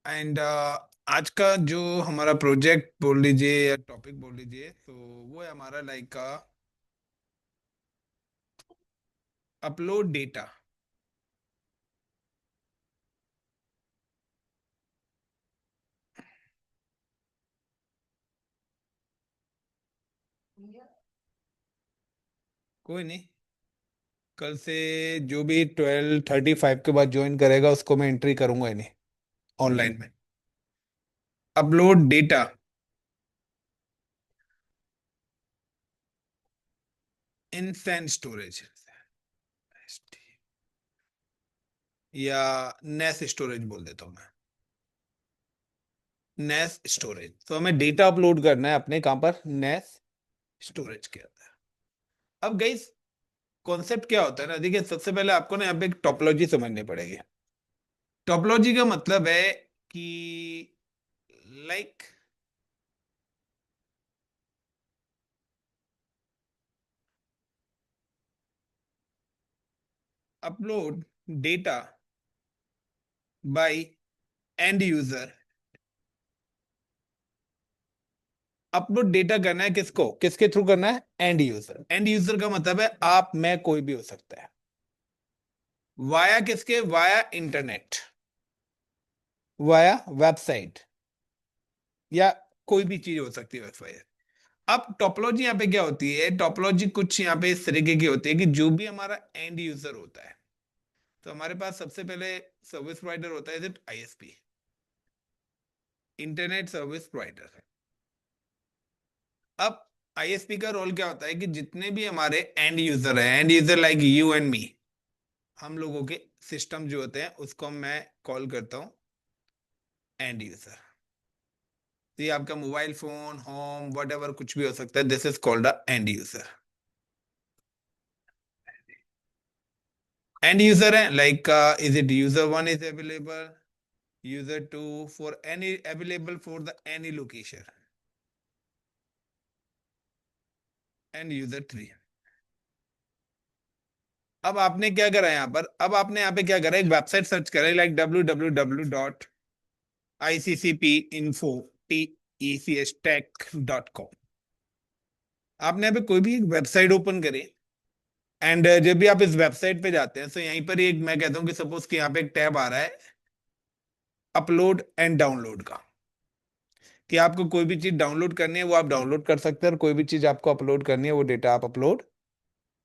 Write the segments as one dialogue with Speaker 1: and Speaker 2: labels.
Speaker 1: And आज का जो हमारा प्रोजेक्ट बोल लीजिए या टॉपिक बोल लीजिए, तो वो है हमारा लाइक का अपलोड डेटा। कोई नहीं, कल से जो भी 12:35 के बाद ज्वाइन करेगा उसको मैं एंट्री करूंगा ही नहीं ऑनलाइन में। Upload data in SAN storage या नेस स्टोरेज बोल देता हूँ मैं। नेस स्टोरेज, तो हमें डेटा अपलोड करना है अपने कहाँ पर, नेस स्टोरेज के अंदर। अब गाइस, कॉन्सेप्ट क्या होता है ना, देखिए सबसे पहले आपको ना यहाँ पे एक टोपोलॉजी समझनी पड़ेगी। टोपोलॉजी का मतलब है कि like upload data bye and user. Upload data करना है किसको, किसके थ्रू करना है, एंड यूजर। एंड यूजर का मतलब है आप मैं कोई भी हो सकता है। वाया किसके, वाया इंटरनेट, वाया वेबसाइट, या कोई भी चीज हो सकती है वेबसाइट। अब टोपोलॉजी यहाँ पे क्या होती है, टोपोलॉजी कुछ यहाँ पे इस तरीके की होती है कि जो भी हमारा एंड यूजर होता है, तो हमारे पास सबसे पहले सर्विस प्रोवाइडर होता है, आईएसपी, इंटरनेट सर्विस प्रोवाइडर। अब आईएसपी का रोल क्या होता है कि जितने भी हमारे एंड यूजर हैं, and user like you and me, हम लोगों के सिस्टम जो होते हैं उसको मैं कॉल करता हूँ एंड यूजर। तो ये आपका मोबाइल फोन, होम, वट कुछ भी हो सकता है, this is called a end user. End user है like is it user one is available, user two for any available for the any location, end user three. अब आपने क्या करा यहाँ पर, अब आपने यहाँ पे क्या करा, एक वेबसाइट सर्च करा लाइक www.iccpinfo.tech.com। आपने यहाँ पे कोई भी एक वेबसाइट ओपन करी, एंड जब भी आप इस वेबसाइट पे जाते हैं तो यहीं पर ही एक, मैं कहता हूँ कि सपोज कि यहाँ पे एक टैब आ रहा है अपलोड एंड डाउनलोड का, कि आपको कोई भी चीज डाउनलोड करनी है वो आप डाउनलोड कर सकते हैं, और कोई भी चीज आपको अपलोड करनी है वो डेटा आप अपलोड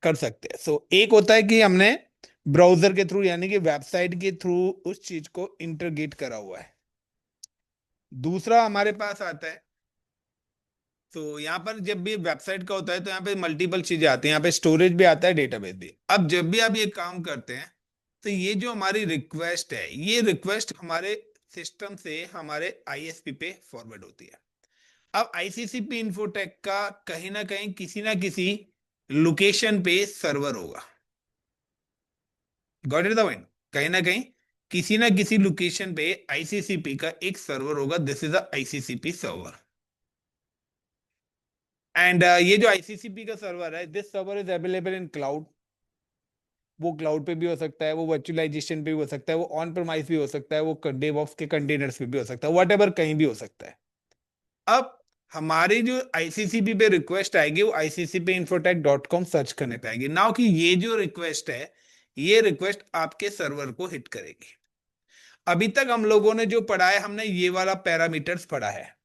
Speaker 1: कर सकते हैं। सो एक होता है कि हमने ब्राउजर के थ्रू यानी कि वेबसाइट के थ्रू उस चीज को इंटरगेट करा हुआ है। दूसरा हमारे पास आता है, तो यहाँ पर जब भी वेबसाइट का होता है तो यहाँ पे मल्टीपल चीजें आती हैं, यहाँ पे स्टोरेज भी आता है, डेटाबेस भी। अब जब भी आप ये काम करते हैं तो ये जो हमारी रिक्वेस्ट है, ये रिक्वेस्ट हमारे सिस्टम से हमारे आईएसपी पे फॉरवर्ड होती है। अब आईसीसीपी इंफोटेक का कहीं ना किसी लोकेशन पे सर्वर होगा। गॉट इट द पॉइंट, कहीं ना किसी लोकेशन पे आईसीसीपी का एक सर्वर होगा, this is a ICCP server. And ये जो आईसीसीपी का सर्वर है, this server is available in cloud. वो क्लाउड पे भी हो सकता है, वो वर्चुअलाइजेशन पे भी हो सकता है, वो ऑन प्रेमाइस भी हो सकता है, वो डेवऑप्स के कंटेनर्स पे भी हो सकता है, वट कहीं भी हो सकता है। अब हमारी जो आईसीसीपी पे रिक्वेस्ट आएगी वो आईसीसीपी infotech.com सर्च करने पे आएगी नाउ, कि ये जो रिक्वेस्ट है, ये रिक्वेस्ट आपके सर्वर को हिट करेगी। अभी तक हम लोगों ने जो पढ़ा है, हमने ये वाला पैरामीटर्स पढ़ा है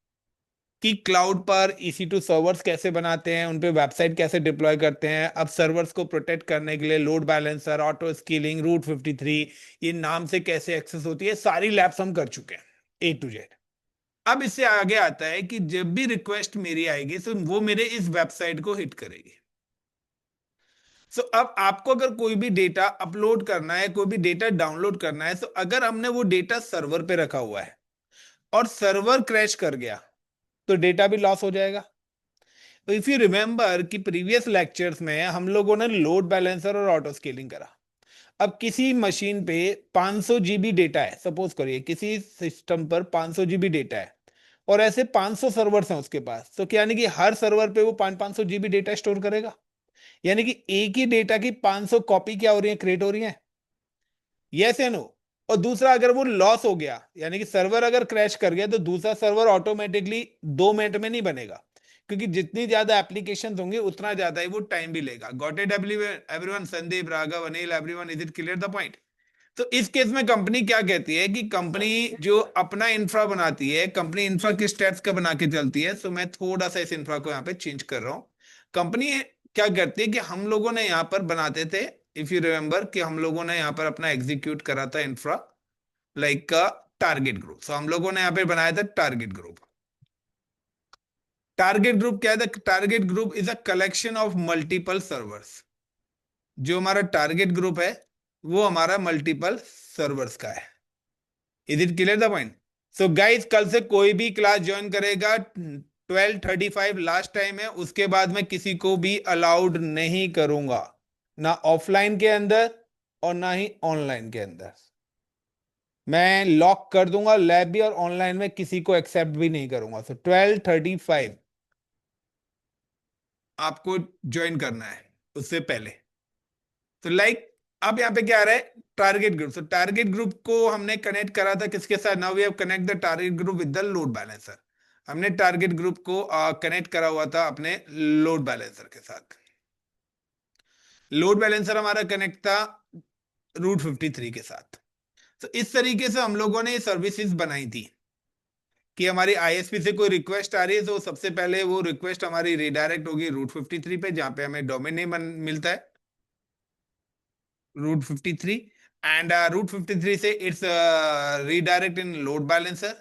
Speaker 1: कि क्लाउड पर EC2 सर्वर्स कैसे बनाते हैं, उन पे वेबसाइट कैसे डिप्लॉय करते हैं। अब सर्वर्स को प्रोटेक्ट करने के लिए load balancer, auto scaling, route 53, ये नाम से कैसे एक्सेस होती है, सारी लैब्स हम कर चुके हैं A to Z। अब इससे आगे आता है कि जब भी रिक्वेस्ट मेरी आएगी तो वो मेरे इस वेबसाइट को हिट करेगी। सो अब आपको अगर कोई भी डेटा अपलोड करना है, कोई भी डेटा डाउनलोड करना है, तो अगर हमने वो डेटा सर्वर पे रखा हुआ है और सर्वर क्रैश कर गया तो डेटा भी लॉस हो जाएगा। तो इफ यू रिमेंबर कि प्रीवियस लेक्चर्स में हम लोगों ने लोड बैलेंसर और ऑटो स्केलिंग करा। अब किसी मशीन पे 500 जीबी डेटा है, सपोज करिए किसी सिस्टम पर 500 जीबी डेटा है, और ऐसे 500 सर्वर्स हैं उसके पास, तो क्या यानी कि हर सर्वर पे वो 500 जीबी डेटा स्टोर करेगा, यानी कि एक ही डेटा की 500 कॉपी क्या हो रही है, क्रिएट हो रही है। यस या नो। और दूसरा अगर वो लॉस हो गया, यानी कि सर्वर अगर क्रैश कर गया, तो दूसरा सर्वर ऑटोमेटिकली 2 मिनट में नहीं बनेगा, क्योंकि जितनी ज्यादा एप्लीकेशन होंगे उतना ज्यादा ही वो टाइम भी लेगा। Got it everyone? Sandeep, Raghav, Anil, everyone, is it clear the point? तो इस केस में कंपनी क्या कहती है कि कंपनी जो अपना इंफ्रा बनाती है, कंपनी इंफ्रा किस स्टेप्स का बना के चलती है। सो मैं थोड़ा सा इस इंफ्रा को यहाँ पे चेंज कर रहा हूँ। कंपनी क्या करती है कि हम लोगों ने यहाँ पर बनाते थे, इफ यू रिमेम्बर, कि हम लोगों ने यहाँ पर अपना एग्जीक्यूट करा था इंफ्रा लाइक का टारगेट ग्रुप। सो हम लोगों ने यहाँ पे बनाया था टारगेट ग्रुप। टारगेट ग्रुप क्या है? Target group is a collection of multiple servers. जो हमारा टारगेट ग्रुप है वो हमारा मल्टीपल सर्वर्स का है। Is it clear the point? So guys, कल से कोई भी क्लास ज्वाइन करेगा, 12:35 लास्ट टाइम है, उसके बाद मैं किसी को भी अलाउड नहीं करूंगा, ना ऑफलाइन के अंदर और ना ही ऑनलाइन के अंदर। मैं लॉक कर दूंगा लैब भी, और ऑनलाइन में किसी को एक्सेप्ट भी नहीं करूंगा। सो 12:35 आपको ज्वाइन करना है, उससे पहले। तो लाइक अब यहाँ पे क्या आ रहा है? Target group. तो टारगेट ग्रुप को हमने कनेक्ट करा था किसके साथ? Now we have connect the target group with the load balancer. हमने टारगेट ग्रुप को कनेक्ट करा हुआ था अपने लोड बैलेंसर के साथ। लोड बैलेंसर हमारा कनेक्ट था रूट 53 के साथ। तो इस तरीके से हम लोगों ने ये सर्विसेज बनाई थी कि हमारी आईएसपी से कोई रिक्वेस्ट आ रही है, तो सबसे पहले वो रिक्वेस्ट हमारी रिडायरेक्ट होगी रूट 53 पे, जहां पे हमें डोमेन नेम मिलता है रूट 53। एंड रूट 53 से it's redirect in load balancer.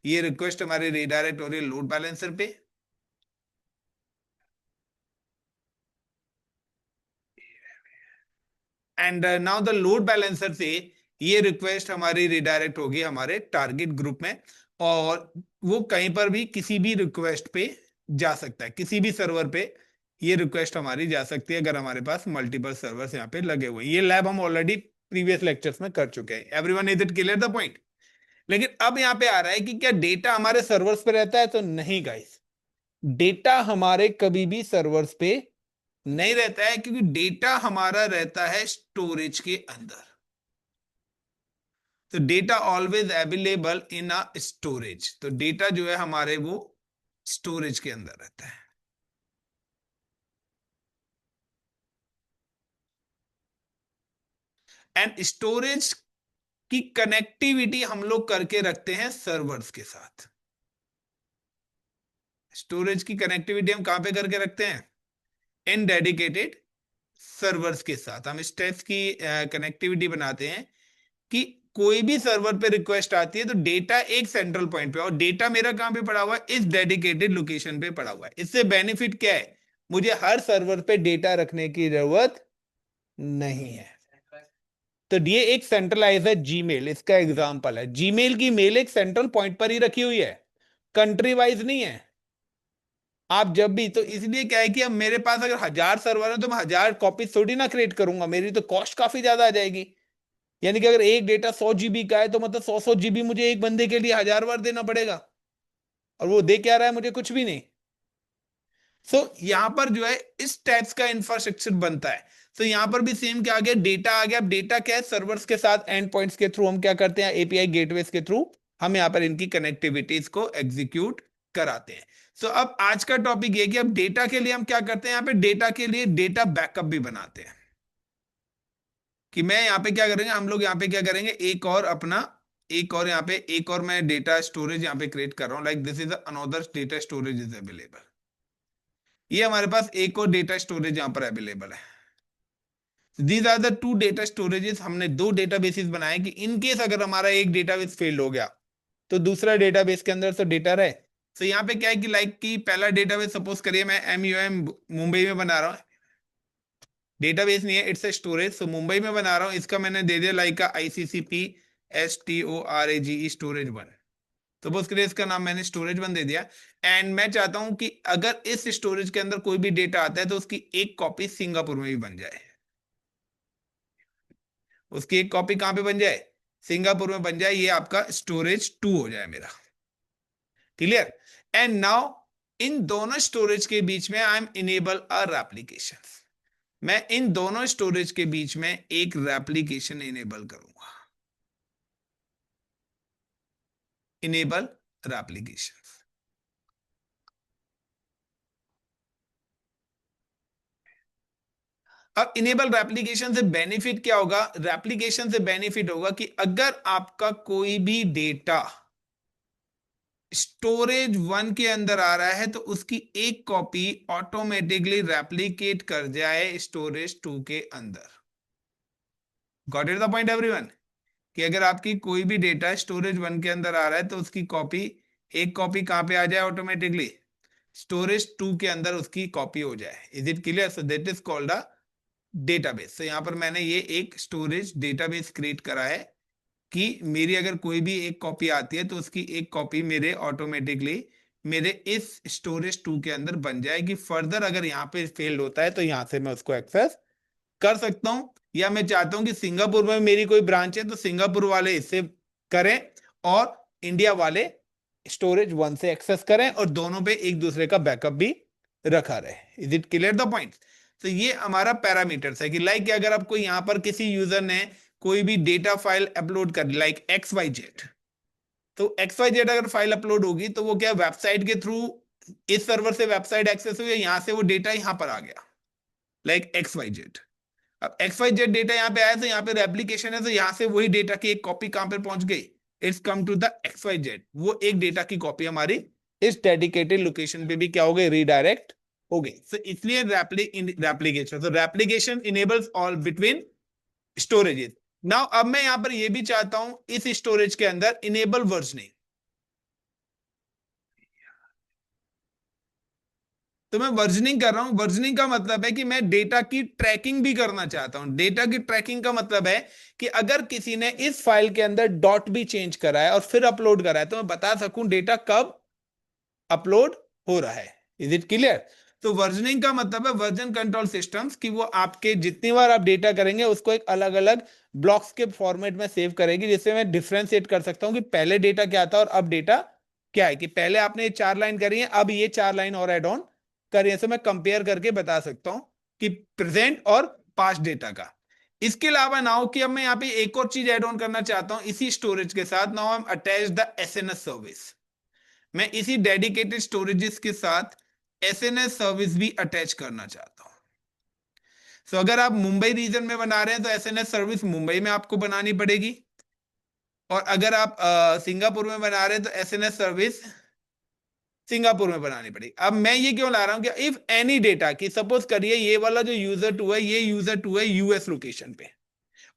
Speaker 1: ये रिक्वेस्ट हमारी रीडायरेक्ट हो रही है लोड बैलेंसर पे। And now the load balancer से ये रिक्वेस्ट हमारी रिडायरेक्ट होगी हमारे टारगेट ग्रुप में, और वो कहीं पर भी किसी भी रिक्वेस्ट पे जा सकता है, किसी भी सर्वर पे ये रिक्वेस्ट हमारी जा सकती है, अगर हमारे पास मल्टीपल सर्वर्स यहाँ पे लगे हुए हैं। ये लैब हम ऑलरेडी प्रीवियस लेक्चर्स में कर चुके हैं। Everyone, is it clear the point? लेकिन अब यहाँ पे आ रहा है कि क्या डेटा हमारे सर्वर्स पे रहता है? तो नहीं गाइस, डेटा हमारे कभी भी सर्वर्स पे नहीं रहता है, क्योंकि डेटा हमारा रहता है स्टोरेज के अंदर। तो data always available in a storage. तो डेटा जो है हमारे वो स्टोरेज के अंदर रहता है। एंड स्टोरेज की कनेक्टिविटी हम लोग करके रखते हैं सर्वर्स के साथ। स्टोरेज की कनेक्टिविटी हम कहां पे करके रखते हैं? इन डेडिकेटेड सर्वर्स के साथ हम स्टेप्स की कनेक्टिविटी बनाते हैं कि कोई भी सर्वर पे रिक्वेस्ट आती है तो डेटा एक सेंट्रल पॉइंट पे, और डेटा मेरा कहां पे पड़ा हुआ है? इस डेडिकेटेड लोकेशन पे पड़ा हुआ है। इससे बेनिफिट क्या है? मुझे हर सर्वर पे डेटा रखने की जरूरत नहीं है। तो ये एक सेंट्रलाइज है जीमेल, इसका एग्जांपल है। जीमेल की मेल एक सेंट्रल पॉइंट पर ही रखी हुई है, कंट्री वाइज नहीं है। आप जब भी, तो इसलिए क्या है कि अब मेरे पास अगर 1000 सर्वर है तो मैं 1000 कॉपी थोड़ी ना क्रिएट करूंगा, मेरी तो कॉस्ट काफी ज्यादा आ जाएगी। यानी कि अगर एक डेटा 100 GB का है, तो मतलब 100 GB मुझे एक बंदे के लिए 1000 बार देना पड़ेगा, और वो दे क्या रहा है? मुझे कुछ भी नहीं। सो यहां पर जो है इस टाइप्स का इंफ्रास्ट्रक्चर बनता है। तो यहां पर भी सेम क्या आ गया? डेटा आ गया। अब डेटा क्या है? सर्वर्स के साथ एंड पॉइंट्स के थ्रू हम क्या करते हैं? एपीआई गेटवेज के थ्रू हम यहाँ पर इनकी कनेक्टिविटीज को एग्जीक्यूट कराते हैं। सो अब आज का टॉपिक ये कि अब डेटा के लिए हम क्या करते हैं? यहाँ पे डेटा के लिए डेटा बैकअप भी बनाते हैं। कि मैं यहाँ पे क्या करेंगे, हम लोग यहाँ पे क्या करेंगे, एक और अपना, एक और यहाँ पे एक और मैं डेटा स्टोरेज यहाँ पे क्रिएट कर रहा हूँ। Like this is another data storage is available. ये हमारे पास एक और डेटा स्टोरेज यहाँ पर अवेलेबल है। These are the two data storages. हमने दो डेटाबेसेस बनाए कि इन केस अगर हमारा एक डेटाबेस फेल हो गया तो दूसरा डेटाबेस के अंदर तो डेटा रहे। तो यहाँ पे क्या है कि लाइक कि पहला डेटाबेस सपोज करिए मैं MUM मुंबई में बना रहा हूँ। डेटाबेस नहीं है, इट्स ए स्टोरेज। सो मुंबई में बना रहा हूँ, इसका मैंने दे दिया लाइक का ICCP STORAGE 1। सपोज करिए इसका नाम मैंने स्टोरेज 1 दे दिया। एंड मैं चाहता हूं कि अगर इस स्टोरेज के अंदर कोई भी डेटा आता है तो उसकी एक कॉपी सिंगापुर में भी बन जाए। उसकी एक कॉपी कहां पे बन जाए? सिंगापुर में बन जाए। ये आपका स्टोरेज 2 हो जाए मेरा। क्लियर? एंड नाउ इन दोनों स्टोरेज के बीच में आई एम इनेबल अ रेप्लिकेशन। मैं इन दोनों स्टोरेज के बीच में एक रेप्लिकेशन इनेबल करूंगा। Enable replication. अब इनेबल रेप्लिकेशन से बेनिफिट क्या होगा? रेप्लिकेशन से बेनिफिट होगा कि अगर आपका कोई भी डेटा स्टोरेज 1 के अंदर आ रहा है तो उसकी एक कॉपी ऑटोमेटिकली रेप्लिकेट कर जाए स्टोरेज 2 के अंदर। Got it the point everyone? कि अगर आपकी कोई भी डेटा स्टोरेज 1 के अंदर आ रहा है तो उसकी कॉपी, एक कॉपी कहां पे आ जाए ऑटोमेटिकली? स्टोरेज 2 के अंदर उसकी कॉपी हो जाए। Is it clear? So that is called a database. तो यहां पर मैंने ये एक स्टोरेज डेटाबेस क्रिएट करा है कि मेरी अगर कोई भी एक कॉपी आती है तो उसकी एक कॉपी मेरे ऑटोमेटिकली मेरे इस स्टोरेज 2 के अंदर बन जाएगी। फर्दर अगर यहाँ पे फेल्ड होता है तो यहाँ से मैं उसको एक्सेस कर सकता हूं, या मैं चाहता हूं कि सिंगापुर में मेरी कोई ब्रांच है तो सिंगापुर वाले इससे करें और इंडिया वाले स्टोरेज 1 से एक्सेस करें और दोनों पे एक दूसरे का बैकअप भी रखा रहे। Is it clear the point? तो ये हमारा पैरामीटर्स है कि लाइक अगर आपको यहां पर किसी यूजर ने कोई भी डेटा फाइल अपलोड कर लाइक एक्स वाई जेड, तो एक्स वाई जेड अगर फाइल अपलोड होगी तो वो क्या वेबसाइट के थ्रू इस सर्वर से वेबसाइट एक्सेस हुई, यहां से वो डेटा यहां पर आ गया लाइक एक्स वाई जेड। अब एक्स वाई जेड डेटा यहाँ पे आया तो यहाँ पे रेप्लिकेशन है तो यहाँ से वही डेटा की एक कॉपी कहां पे पहुंच गई? It's come to the X Y Z. वो एक डेटा की कॉपी हमारी इस डेडिकेटेड लोकेशन पे भी क्या हो गई? रीडायरेक्ट हो गई। तो इसलिए रेप्लिकेशन, तो replication enables all between storages. Now अब मैं यहां पर ये भी चाहता हूं इस स्टोरेज के अंदर इनेबल वर्जनिंग। तो मैं वर्जनिंग कर रहा हूं। वर्जनिंग का मतलब है कि मैं डेटा की ट्रैकिंग भी करना चाहता हूं। डेटा की ट्रैकिंग का मतलब है कि अगर किसी ने इस फाइल के अंदर डॉट भी चेंज करा है और फिर अपलोड करा है तो मैं बता सकूं डेटा कब अपलोड हो रहा है। Is it clear? तो वर्जनिंग का मतलब है वर्जन कंट्रोल सिस्टम्स कि वो आपके जितनी बार आप डेटा करेंगे उसको एक अलग अलग ब्लॉक्स के फॉर्मेट में सेव करेगी, जिससे मैं डिफ्रेंशिएट कर सकता हूं कि पहले डेटा क्या था और अब डेटा क्या है। कि पहले आपने ये 4 लाइन करी है, अब ये 4 लाइन और एड ऑन करी है। तो मैं कंपेयर करके बता सकता हूं कि प्रेजेंट और पास्ट डेटा का। इसके अलावा नाउ कि अब मैं यहाँ पे एक और चीज एड ऑन करना चाहता हूं इसी स्टोरेज के साथ। Now I M attach the SNS service. मैं इसी डेडिकेटेड स्टोरेजेस के साथ एसएनएस सर्विस भी अटैच करना चाहता हूं। सो अगर आप मुंबई रीजन में बना रहे हैं तो एसएनएस सर्विस मुंबई में आपको बनानी पड़ेगी, और अगर आप सिंगापुर में बना रहे हैं तो एसएनएस सर्विस सिंगापुर में बनानी पड़ेगी। अब मैं ये क्यों ला रहा हूं कि इफ एनी डेटा की सपोज करिए ये वाला जो यूजर 2 है, ये यूजर 2 है यूएस लोकेशन पे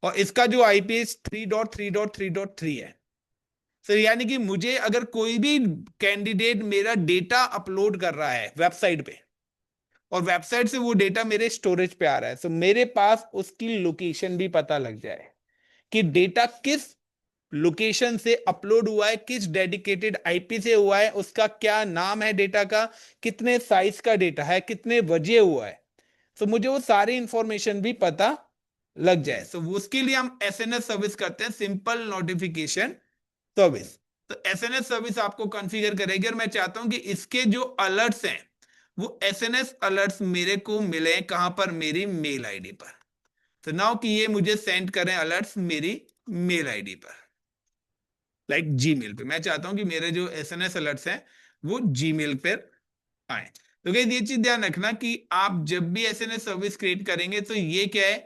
Speaker 1: और इसका जो आईपी 3.3.3.3 है। सर यानी कि मुझे अगर कोई भी कैंडिडेट मेरा डेटा अपलोड कर रहा है वेबसाइट पे और वेबसाइट से वो डेटा मेरे स्टोरेज पे आ रहा है, तो मेरे पास उसकी लोकेशन भी पता लग जाए कि डेटा किस लोकेशन से अपलोड हुआ है, किस डेडिकेटेड आईपी से हुआ है, उसका क्या नाम है डेटा का, कितने साइज का डेटा है, कितने बजे हुआ है। तो मुझे वो सारी इंफॉर्मेशन भी पता लग जाए। तो उसके लिए हम एसएनएस सर्विस करते हैं, सिंपल नोटिफिकेशन सर्विस। तो एसएनएस सर्विस आपको कॉन्फ़िगर करेगी और मैं चाहता हूं कि इसके जो अलर्ट्स हैं वो एसएनएस अलर्ट्स मेरे को मिले कहां पर? मेरी मेल आईडी पर। तो नाउ कि ये मुझे सेंड करें अलर्ट्स मेरी मेल आईडी पर, लाइक जीमेल पे। मैं चाहता हूं कि मेरे जो एसएनएस अलर्ट्स हैं वो जीमेल पर आए। तो गाइस ये चीज ध्यान रखना कि आप जब भी एसएनएस सर्विस क्रिएट करेंगे तो ये क्या है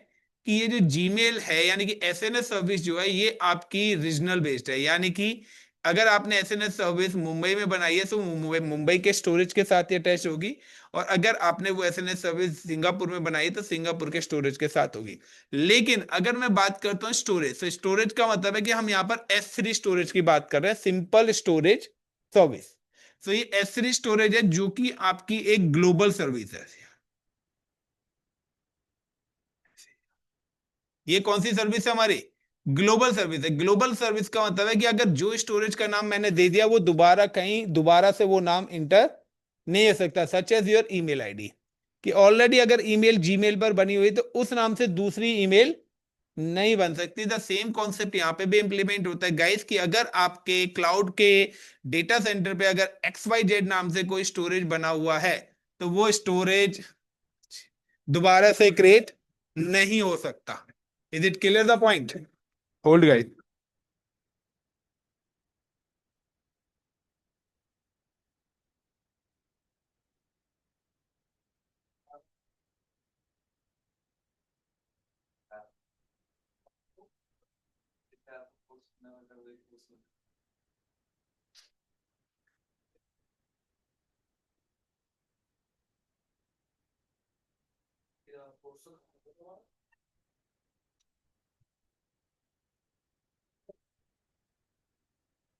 Speaker 1: कि ये जो जीमेल है यानी कि एसएनएस सर्विस जो है ये आपकी रीजनल बेस्ड है। यानी कि अगर आपने एसएनएस सर्विस मुंबई में बनाई है तो मुंबई के स्टोरेज के साथ ये अटैच होगी, और अगर आपने वो एसएनएस सर्विस सिंगापुर में बनाई है तो सिंगापुर के स्टोरेज के साथ होगी। लेकिन अगर मैं बात करता हूँ स्टोरेज, तो स्टोरेज का मतलब है कि हम यहाँ पर S3 स्टोरेज की बात कर रहे हैं, सिंपल स्टोरेज सर्विस। तो ये S3 स्टोरेज है जो कि आपकी एक ग्लोबल सर्विस है। ये कौन सी सर्विस है हमारी? ग्लोबल सर्विस है। ग्लोबल सर्विस का मतलब है कि अगर जो स्टोरेज का नाम मैंने दे दिया वो दोबारा कहीं दोबारा से वो नाम इंटर नहीं हो सकता। Such as your email ID, कि ऑलरेडी अगर ईमेल जीमेल पर बनी हुई तो उस नाम से दूसरी ईमेल नहीं बन सकती। द सेम कॉन्सेप्ट यहां पे भी इंप्लीमेंट होता है गाइस, कि अगर आपके क्लाउड के डेटा सेंटर पे अगर XYZ नाम से कोई स्टोरेज बना हुआ है तो वो स्टोरेज दोबारा से क्रिएट नहीं हो सकता। Is it clear the point? Hold guys.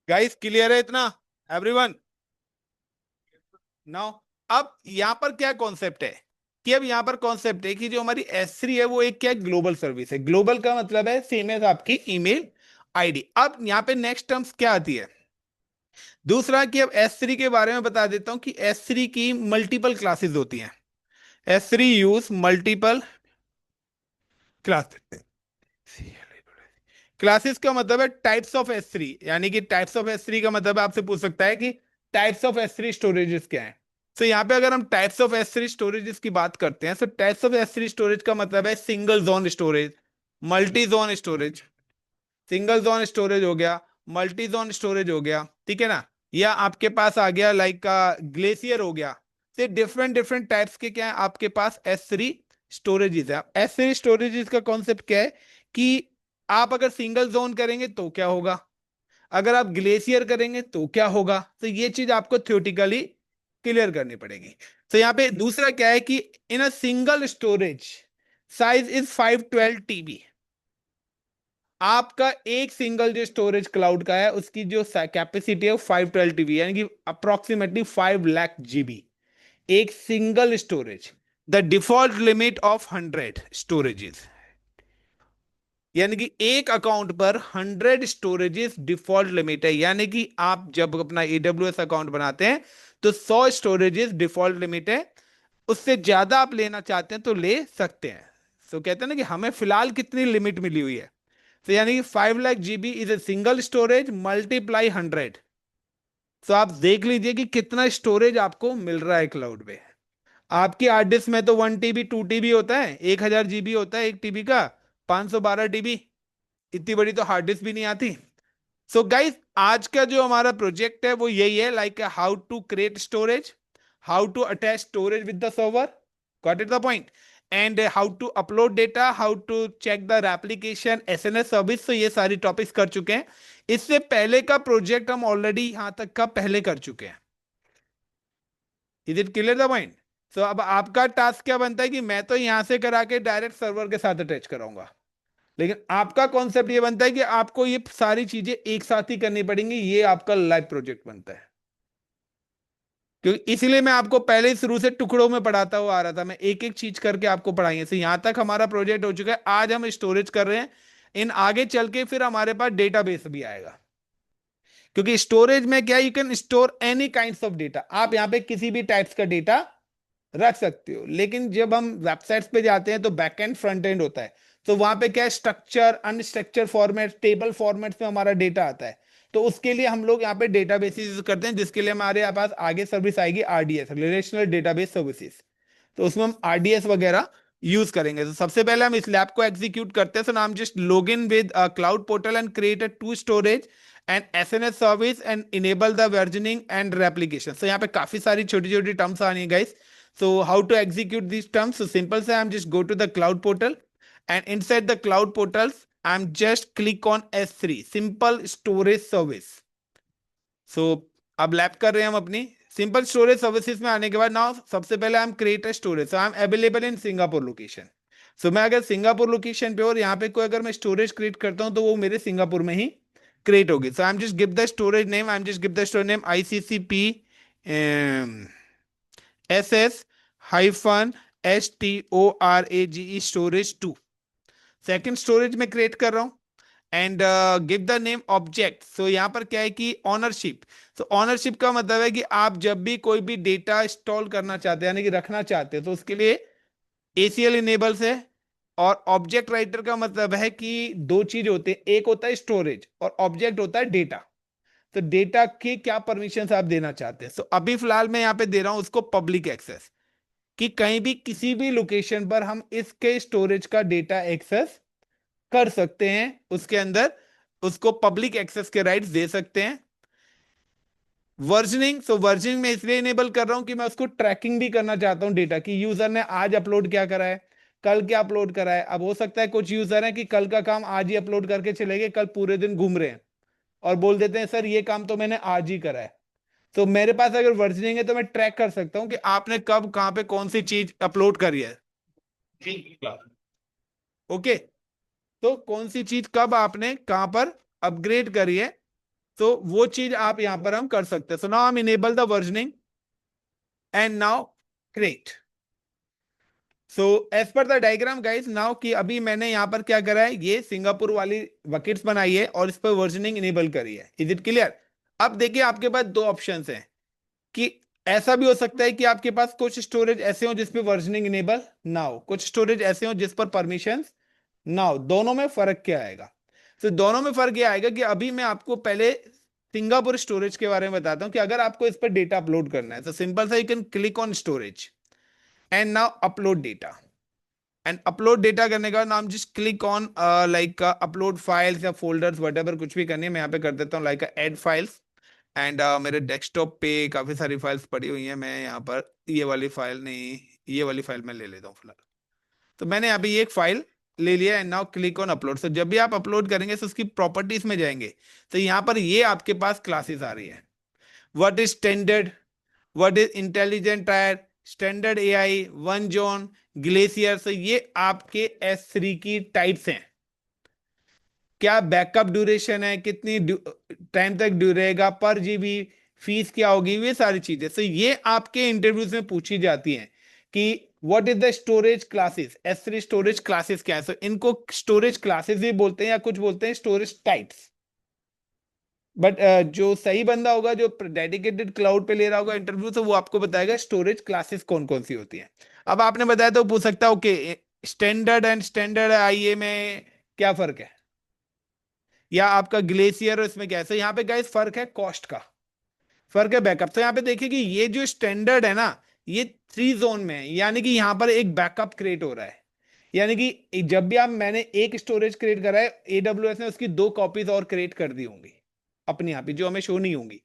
Speaker 1: Guys clear है इतना? एवरीवन नाउ, अब यहां पर क्या कॉन्सेप्ट है कि अब यहां पर कॉन्सेप्ट है कि जो हमारी S3 है वो एक क्या ग्लोबल सर्विस है। ग्लोबल का मतलब है सेम एज आपकी ईमेल आईडी। अब यहां पे नेक्स्ट टर्म्स क्या आती है? दूसरा कि अब S3 के बारे में बता देता हूं कि S3 की मल्टीपल क्लासेस होती हैं। S3 use multiple classes. Classes का मतलब है टाइप्स ऑफ S3, यानी कि टाइप्स ऑफ S3 का मतलब आपसे पूछ सकता है कि टाइप्स ऑफ S3 स्टोरेजेस क्या है। तो यहाँ पे अगर हम टाइप्स ऑफ S3 स्टोरेजेस की बात करते हैं तो टाइप्स ऑफ S3 स्टोरेज का मतलब है single zone storage, multi zone storage. Single zone storage हो गया, मल्टी जोन स्टोरेज हो गया, ठीक है ना। या आपके पास आ गया लाइक का ग्लेशियर हो गया। से डिफरेंट डिफरेंट टाइप्स के क्या है आपके पास S3 स्टोरेजेस है। S3 स्टोरेजेस का कॉन्सेप्ट क्या है कि आप अगर सिंगल जोन करेंगे तो क्या होगा, अगर आप ग्लेशियर करेंगे तो क्या होगा, तो ये चीज आपको थ्योरेटिकली क्लियर करनी पड़ेगी। तो यहाँ पे दूसरा क्या है कि in a single storage size is 512 TB। आपका एक सिंगल जो स्टोरेज क्लाउड का है उसकी जो कैपेसिटी है वो 512 TB, यानी कि अप्रोक्सीमेटली 5 लाख GB। एक single storage, the default limit of 100 storages, यानी कि एक अकाउंट पर 100 स्टोरेजेस डिफॉल्ट लिमिट है। यानी कि आप जब अपना AWS अकाउंट बनाते हैं तो 100 स्टोरेजेस डिफॉल्ट लिमिट है। उससे ज्यादा आप लेना चाहते हैं तो ले सकते हैं। तो कहते हैं ना कि हमें फिलहाल कितनी लिमिट मिली हुई है। तो यानी कि 5 lakh GB is a single storage multiply 100। तो आप देख लीजिए कि कितना स्टोरेज आपको मिल रहा है क्लाउड पे। आपकी हार्ड डिस्क में तो 1 TB 2 TB होता है, 1000 GB होता है 1 TB का, 512 TB। इतनी बड़ी तो हार्ड डिस्क भी नहीं आती। सो गाइस आज का जो हमारा प्रोजेक्ट है वो यही है, like how to create storage, how to attach storage with the server, got it the point, and how to upload data, how to check the application SNS service. तो ये सारी टॉपिक्स कर चुके हैं। इससे पहले का प्रोजेक्ट हम ऑलरेडी यहां तक का पहले कर चुके हैं। Is it clear the point? So अब आपका टास्क क्या बनता है कि मैं तो यहां से करा के डायरेक्ट सर्वर के साथ अटैच कराऊंगा, लेकिन आपका कॉन्सेप्ट ये बनता है कि आपको ये सारी चीजें एक साथ ही करनी पड़ेंगी। ये आपका लाइव प्रोजेक्ट बनता है। क्योंकि इसीलिए मैं आपको पहले ही शुरू से टुकड़ों में पढ़ाता हुआ आ रहा था, मैं एक एक चीज करके आपको पढ़ाएंगे। तो यहां तक हमारा प्रोजेक्ट हो चुका है। आज हम स्टोरेज कर रहे हैं। इन आगे चल के फिर हमारे पास डेटाबेस भी आएगा। क्योंकि स्टोरेज में क्या, you can store any kinds of data. आप यहाँ पे किसी भी टाइप्स का डेटा रख सकते हो। लेकिन जब हम वेबसाइट्स पे जाते हैं तो बैक एंड फ्रंट एंड होता है। तो वहां पे क्या structure unstructured format table format में हमारा डेटा आता है। तो उसके लिए हम लोग यहाँ पे डेटाबेस यूज करते हैं, जिसके लिए हमारे पास आगे सर्विस आएगी RDS, रिलेशनल डेटाबेस सर्विसेज। तो उसमें हम RDS वगैरह यूज करेंगे। तो सबसे पहले हम इस लैब को एग्जीक्यूट करते हैं। So now just log in with cloud portal and create a two storage and SNS service and enable the versioning and replication. तो यहाँ पे काफी सारी छोटी छोटी टर्म्स आ रही है guys. So how to execute these terms? So simple say I'm just go to the cloud portal, and inside the cloud portals I'm just click on S3 simple storage service. So अब lap कर रहे हैं हम अपनी simple storage services में आने के बाद नाउ सबसे पहले हम create a storage. So I am available in Singapore location. So मैं अगर सिंगापुर लोकेशन पे और यहाँ पे कोई अगर मैं स्टोरेज क्रिएट करता हूँ तो वो मेरे सिंगापुर में ही क्रिएट होगी। So I am just give the storage name, I am just give the storage name ICCP SS-STORAGE storage 2। Second storage में क्रिएट कर रहा हूं and give the name object. So यहां पर क्या है कि ऑनरशिप। सो ऑनरशिप का मतलब है कि आप जब भी कोई भी डेटा इंस्टॉल करना चाहते हैं यानी कि रखना चाहते हैं तो उसके लिए ACL इनेबल्स है। और ऑब्जेक्ट राइटर का मतलब है कि दो चीज होते हैं, एक होता है स्टोरेज और ऑब्जेक्ट होता है डेटा। तो डेटा के क्या परमिशन आप देना चाहते हैं। सो अभी फिलहाल मैं यहां पे दे रहा हूं उसको पब्लिक एक्सेस, कि कहीं भी किसी भी लोकेशन पर हम इसके स्टोरेज का डेटा एक्सेस कर सकते हैं। उसके अंदर उसको पब्लिक एक्सेस के राइट्स दे सकते हैं। वर्जनिंग, सो वर्जनिंग में इसलिए इनेबल कर रहा हूं कि मैं उसको ट्रैकिंग भी करना चाहता हूं डेटा की, यूजर ने आज अपलोड क्या करा है, कल क्या अपलोड करा है। अब हो सकता है कुछ यूजर है कि कल का काम आज ही अपलोड करके चले गए, कल पूरे दिन घूम रहे हैं और बोल देते हैं सर ये काम तो मैंने आज ही करा है। तो मेरे पास अगर वर्जनिंग है तो मैं ट्रैक कर सकता हूं कि आपने कब कहां पे कौन सी चीज अपलोड करी है। ओके, तो कौन सी चीज कब आपने कहां पर अपग्रेड करी है, तो वो चीज आप यहां पर हम कर सकते हैं। सो नाउ हम enable the versioning and now create. So as per the diagram guys, now कि अभी मैंने यहां पर क्या करा है, ये सिंगापुर वाली बकेट्स बनाई है और इस पर वर्जनिंग इनेबल करी है। Is it clear? अब देखिए आपके पास दो ऑप्शंस हैं कि ऐसा भी हो सकता है कि आपके पास कुछ स्टोरेज ऐसे हो जिस पे वर्जनिंग इनेबल ना हो, कुछ स्टोरेज ऐसे हो जिस पर परमिशंस ना हो। दोनों में फर्क क्या आएगा? तो दोनों में फर्क यह आएगा कि अभी मैं आपको पहले सिंगापुर स्टोरेज के बारे में बताता हूं कि अगर आपको इस पर डेटा अपलोड करना है तो सिंपल सा you can click on storage and now upload data. And upload data करने के बाद नाम just click on like upload files या फोल्डर्स वट कुछ भी करनी है। मैं यहाँ पे कर देता हूँ लाइक ऐड फाइल्स। एंड मेरे डेस्कटॉप पे काफी सारी फाइल्स पड़ी हुई हैं। मैं यहाँ पर ये वाली फाइल नहीं, ये वाली फाइल मैं ले लेता हूँ फिलहाल। तो मैंने यहाँ पे ये एक फाइल ले लिया and now click on upload. So जब भी आप अपलोड करेंगे तो उसकी प्रॉपर्टीज में जाएंगे तो यहाँ पर ये आपके पास क्लासेस आ रही है। What is standard, what is intelligent tyre, standard AI, one zone, glacier. से ये आपके S3 की टाइप्स हैं। क्या बैकअप ड्यूरेशन है, कितनी टाइम तक ड्यूरेगा, पर जीबी फीस क्या होगी, ये सारी चीजें। तो ये आपके इंटरव्यूज में पूछी जाती हैं कि what is the storage classes, S3 storage classes क्या है। सो इनको स्टोरेज क्लासेस भी बोलते हैं या कुछ बोलते हैं स्टोरेज टाइप्स। बट जो सही बंदा होगा जो डेडिकेटेड क्लाउड पे ले रहा होगा इंटरव्यू, तो वो आपको बताएगा स्टोरेज क्लासेस कौन कौन सी होती हैं। अब आपने बताया तो पूछ सकता है ओके स्टैंडर्ड एंड स्टैंडर्ड आईए में क्या फर्क है, या आपका ग्लेशियर इसमें कैसे। यहाँ पे गाइस फर्क है कॉस्ट का, फर्क है बैकअप। तो यहाँ पे देखिए कि ये जो स्टैंडर्ड है ना, ये 3 जोन में है, यानी कि यहाँ पर एक बैकअप क्रिएट हो रहा है। यानी कि जब भी आप, मैंने एक स्टोरेज क्रिएट करा है AWS ने उसकी 2 कॉपीज और क्रिएट कर दी होंगी अपनी यहाँ पे, जो हमें शो नहीं होंगी।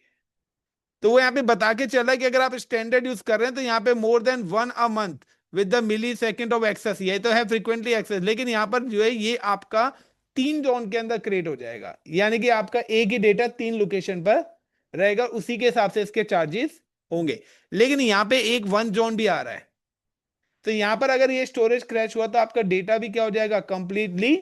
Speaker 1: तो वो यहाँ पे बता के चला है कि अगर आप स्टैंडर्ड यूज कर रहे हैं तो यहाँ पे more than 1 a month with the millisecond of access, ये तो है फ्रीक्वेंटली एक्सेस। लेकिन यहाँ पर जो है ये आपका 3 जोन के अंदर क्रिएट हो जाएगा, यानी कि आपका एक ही डेटा 3 लोकेशन पर रहेगा, उसी के हिसाब से इसके चार्जेस होंगे। लेकिन यहाँ पे एक 1 जोन भी आ रहा है, तो यहां पर अगर ये स्टोरेज क्रैश हुआ तो आपका डेटा भी क्या हो जाएगा, कंप्लीटली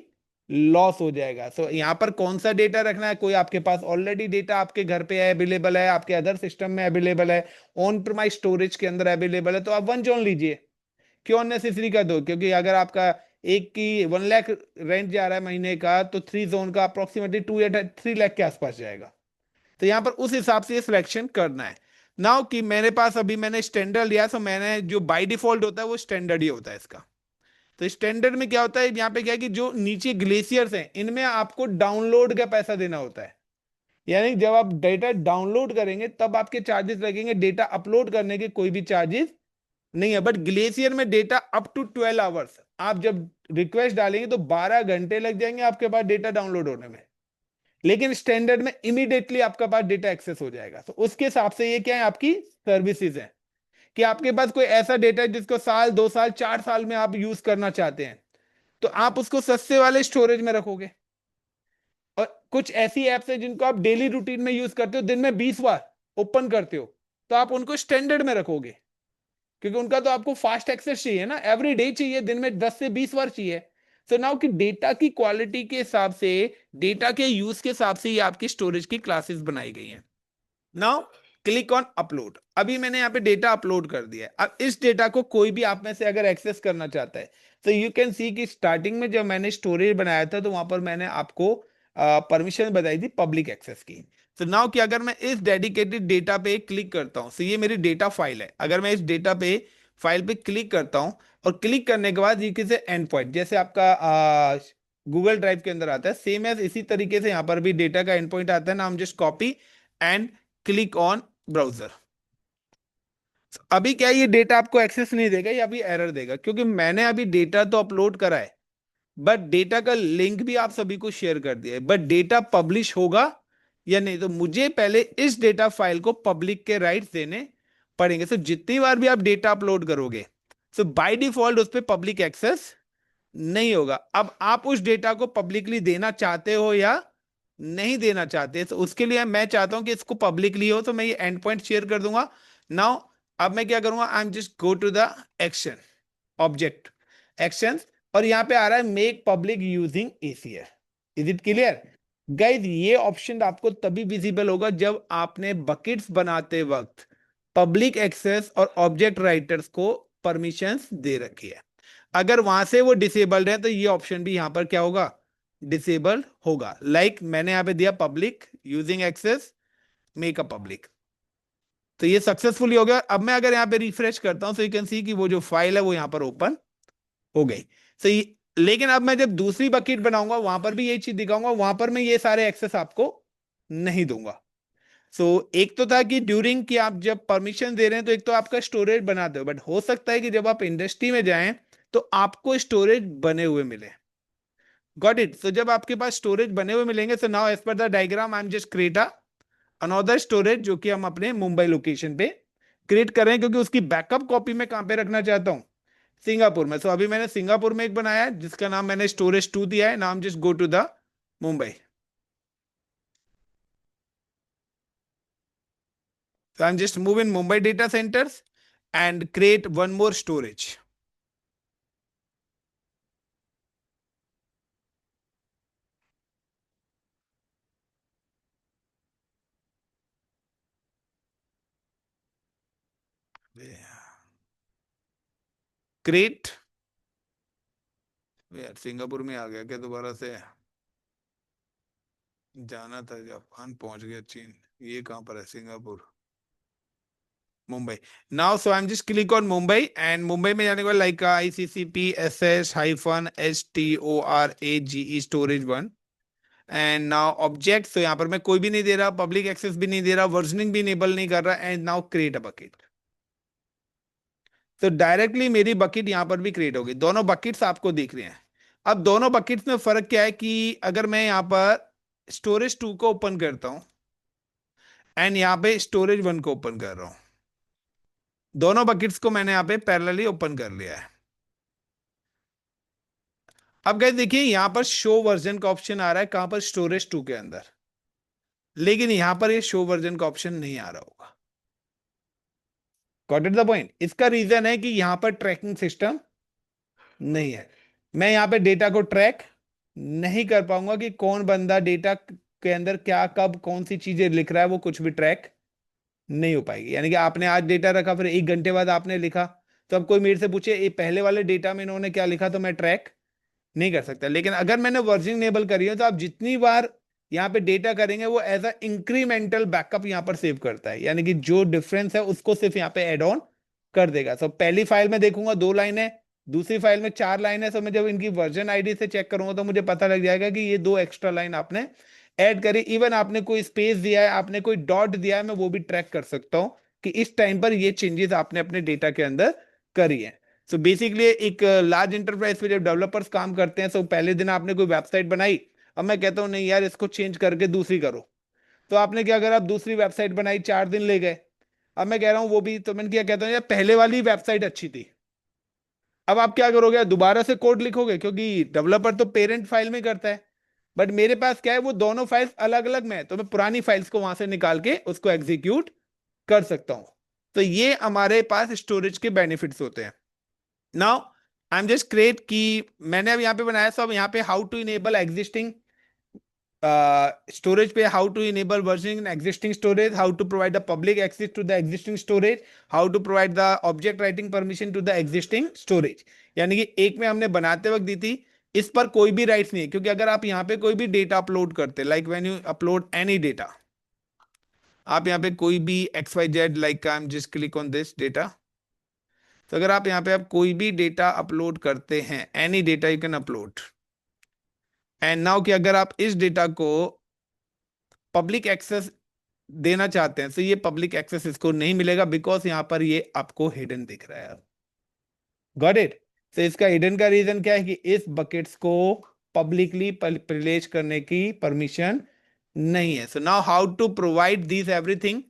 Speaker 1: लॉस हो जाएगा। सो यहाँ पर कौन सा डेटा रखना है, कोई आपके पास ऑलरेडी डेटा आपके घर पे अवेलेबल है, आपके अदर सिस्टम में अवेलेबल है, ऑन प्रीमाइस स्टोरेज के अंदर अवेलेबल है, तो आप 1 जोन लीजिए। क्यों अननेसेसरी का दो, क्योंकि अगर आपका एक की 1 लाख रेंट जा रहा है महीने का, तो 3 जोन का अप्रोक्सीमेटली 2 या 3 लाख के आसपास जाएगा। तो यहां पर उस हिसाब से सिलेक्शन करना है। नाउ कि मेरे पास अभी मैंने स्टैंडर्ड लिया, तो मैंने जो बाय डिफॉल्ट होता है वो स्टैंडर्ड ही होता है इसका। तो स्टैंडर्ड में क्या होता है, यहाँ पे क्या है कि जो नीचे ग्लेशियर्स हैं इनमें आपको डाउनलोड का पैसा देना होता है। यानी जब आप डेटा डाउनलोड करेंगे तब आपके चार्जेस लगेंगे, डेटा अपलोड करने के कोई भी चार्जेस नहीं है। बट ग्लेशियर में डेटा अप टू 12 आवर्स, आप जब रिक्वेस्ट डालेंगे तो 12 घंटे लग जाएंगे आपके पास डेटा डाउनलोड होने में। लेकिन स्टैंडर्ड में इमीडिएटली आपका पास डेटा एक्सेस हो जाएगा। तो उसके हिसाब से ये क्या है, आपकी सर्विसेज है कि आपके पास कोई ऐसा डेटा है जिसको साल 2 साल 4 साल में आप यूज करना चाहते हैं, तो आप उसको सस्ते वाले स्टोरेज में रखोगे। और कुछ ऐसी एप्स है जिनको आप डेली रूटीन में यूज करते हो, दिन में 20 बार ओपन करते हो, तो आप उनको स्टैंडर्ड में रखोगे, क्योंकि उनका तो आपको फास्ट एक्सेस चाहिए ना, एवरी डे चाहिए, दिन में 10 से 20 बार चाहिए। सो नाउ कि डेटा की क्वालिटी के हिसाब से, डेटा के यूज के हिसाब से ये आपकी स्टोरेज की क्लासेस बनाई गई हैं। Now click on upload. अभी मैंने यहाँ पे डेटा अपलोड कर दिया है। अब इस डेटा को कोई भी आप में से अगर एक्सेस करना चाहता है तो यू कैन सी कि स्टार्टिंग में जब मैंने स्टोरेज बनाया था तो वहां पर मैंने आपको परमिशन बताई थी पब्लिक एक्सेस की। तो नाउ कि अगर मैं इस डेडिकेटेड डेटा पे क्लिक करता हूं, तो ये मेरी डेटा फाइल है, अगर मैं इस डेटा पे फाइल पे क्लिक करता हूं और क्लिक करने के बाद ये किसी एंड पॉइंट जैसे आपका गूगल ड्राइव के अंदर आता है, सेम एज इसी तरीके से यहाँ पर भी डेटा का एंड पॉइंट आता है, now just copy and click on browser. अभी क्या है, ये डेटा आपको एक्सेस नहीं देगा, ये अभी एरर देगा, क्योंकि मैंने अभी डेटा तो अपलोड करा है, बट डेटा का लिंक भी आप सभी को शेयर कर दिया है, बट डेटा पब्लिश होगा या नहीं, तो मुझे पहले इस डेटा फाइल को पब्लिक के राइट्स देने पड़ेंगे। सो जितनी बार भी आप डेटा अपलोड करोगे, सो बाय डिफॉल्ट उस पर पब्लिक एक्सेस नहीं होगा। अब आप उस डेटा को पब्लिकली देना चाहते हो या नहीं देना चाहते, तो उसके लिए मैं चाहता हूं कि इसको पब्लिकली हो, तो मैं ये एंड पॉइंट शेयर कर दूंगा। नाउ अब मैं क्या करूंगा, I am just go to the action, object, action, और यहां पे आ रहा है make public using ACR. Is it clear guys? ये ऑप्शन आपको तभी विजिबल होगा जब आपने बकेट्स बनाते वक्त पब्लिक एक्सेस और ऑब्जेक्ट राइटर्स को परमिशंस दे रखी है। अगर वहां से वो डिसेबल्ड है तो ये ऑप्शन भी यहां पर क्या होगा, डिसेबल होगा। लाइक मैंने यहां पे दिया public using access make a public, तो ये सक्सेसफुली हो गया। अब मैं अगर यहाँ पे रिफ्रेश करता हूं, सो यू कैन सी कि वो जो फाइल है वो यहाँ पर ओपन हो गई। सही। लेकिन अब मैं जब दूसरी बकेट बनाऊंगा वहां पर भी यही चीज दिखाऊंगा, वहां पर मैं ये सारे एक्सेस आपको नहीं दूंगा। सो एक तो था कि ड्यूरिंग कि आप जब परमिशन दे रहे हैं तो एक तो आपका स्टोरेज बना दो, बट हो सकता है कि जब आप इंडस्ट्री में जाएं तो आपको स्टोरेज बने हुए मिले। Got it? सो जब आपके पास स्टोरेज बने हुए मिलेंगे, so now as per the diagram I am just create another storage, जो कि हम अपने मुंबई लोकेशन पे क्रिएट कर रहे हैं, क्योंकि उसकी बैकअप कॉपी मैं कहां पे रखना चाहता हूं, सिंगापुर में। सो अभी मैंने सिंगापुर में एक बनाया है जिसका नाम मैंने स्टोरेज 2 दिया है। Now just go to the Mumbai, so I'm just move in Mumbai data centers and create one more storage. Create, यार सिंगापुर में आ गया क्या दोबारा से? जाना था, जापान पहुंच गया, चीन। ये कहां पर है Singapore? Mumbai. Now so I am just click on Mumbai, and Mumbai में जाने के बाद like ICCP SS-HTORAGE storage 1, and now object, तो यहाँ पर मैं कोई भी नहीं दे रहा, पब्लिक एक्सेस भी नहीं दे रहा, वर्जनिंग भी इनेबल नहीं कर रहा, and now create a bucket. तो डायरेक्टली मेरी बकेट यहां पर भी क्रिएट होगी, दोनों बकेट्स आपको दिख रहे हैं। अब दोनों बकेट्स में फर्क क्या है कि अगर मैं यहां पर स्टोरेज 2 को ओपन करता हूं एंड यहां पे स्टोरेज 1 को ओपन कर रहा हूं, दोनों बकेट्स को मैंने यहां पे पैरेलली ओपन कर लिया है। अब गाइस देखिए यहां पर शो वर्जन का ऑप्शन आ रहा है, कहां पर, स्टोरेज 2 के अंदर, लेकिन यहां पर ये शो वर्जन का ऑप्शन नहीं आ रहा होगा। Got it the point? इसका रीजन है कि यहां पर ट्रैकिंग सिस्टम नहीं है। मैं यहाँ पे डेटा को ट्रैक नहीं कर पाऊंगा कि कौन बंदा डेटा के अंदर क्या कब कौन सी चीजें लिख रहा है, वो कुछ भी ट्रैक नहीं हो पाएगी। यानी कि आपने आज डेटा रखा, फिर 1 घंटे बाद आपने लिखा, तो अब कोई मेरे से पूछे ये पहले वाले डेटा में इन्होंने क्या लिखा, तो मैं ट्रैक नहीं कर सकता। लेकिन अगर मैंने वर्जिंग इनेबल करी है तो आप जितनी बार यहाँ पे डेटा करेंगे वो एज अ इंक्रीमेंटल बैकअप यहाँ पर सेव करता है, यानी कि जो डिफरेंस है उसको सिर्फ यहाँ पे एड ऑन कर देगा। तो पहली फाइल में देखूंगा 2 लाइन है, दूसरी फाइल में 4 लाइन है, तो मैं जब इनकी वर्जन आईडी से चेक करूंगा तो मुझे पता लग जाएगा कि ये 2 एक्स्ट्रा लाइन आपने ऐड करी। इवन आपने कोई स्पेस दिया है, आपने कोई डॉट दिया है, मैं वो भी ट्रैक कर सकता हूँ कि इस टाइम पर ये चेंजेस आपने अपने डेटा के अंदर करी है। सो बेसिकली एक लार्ज इंटरप्राइज पे जब डेवलपर्स काम करते हैं, तो पहले दिन आपने कोई वेबसाइट बनाई, अब मैं कहता हूँ नहीं यार इसको चेंज करके दूसरी करो, तो आपने क्या करा, आप दूसरी वेबसाइट बनाई, 4 दिन ले गए। अब मैं कह रहा हूँ वो भी, तो मैंने क्या कहता हूँ यार पहले वाली वेबसाइट अच्छी थी। अब आप क्या करोगे, दोबारा से कोड लिखोगे, क्योंकि डेवलपर तो पेरेंट फाइल में करता है, बट मेरे पास क्या है, वो दोनों फाइल्स अलग अलग में है, तो मैं पुरानी फाइल्स को वहां से निकाल के उसको एग्जीक्यूट कर सकता हूं। तो ये हमारे पास स्टोरेज के बेनिफिट्स होते हैं। Now I am just create की मैंने अब यहाँ पे बनाया, सब यहाँ पे how to enable existing storage पे, how to enable versioning in existing storage, how to provide the public access to the existing storage, how to provide the object writing permission to the existing storage. यानी कि एक में हमने बनाते वक्त दी थी, इस पर कोई भी राइट्स नहीं है, क्योंकि अगर आप यहाँ पे कोई भी डेटा अपलोड करते, like when you upload any data, आप यहाँ पे कोई भी XYZ, like I am just click on this data, तो अगर आप यहाँ पे आप कोई भी डेटा अपलोड करते हैं, any data you can upload, and now कि अगर आप इस डेटा को पब्लिक एक्सेस देना चाहते हैं, तो ये पब्लिक एक्सेस इसको नहीं मिलेगा, बिकॉज यहां पर ये आपको हिडन दिख रहा है। Got it? तो इसका हिडन का रीजन क्या है कि इस बकेट्स को पब्लिकली प्रिविलेज करने की परमिशन नहीं है। So now how to provide this everything.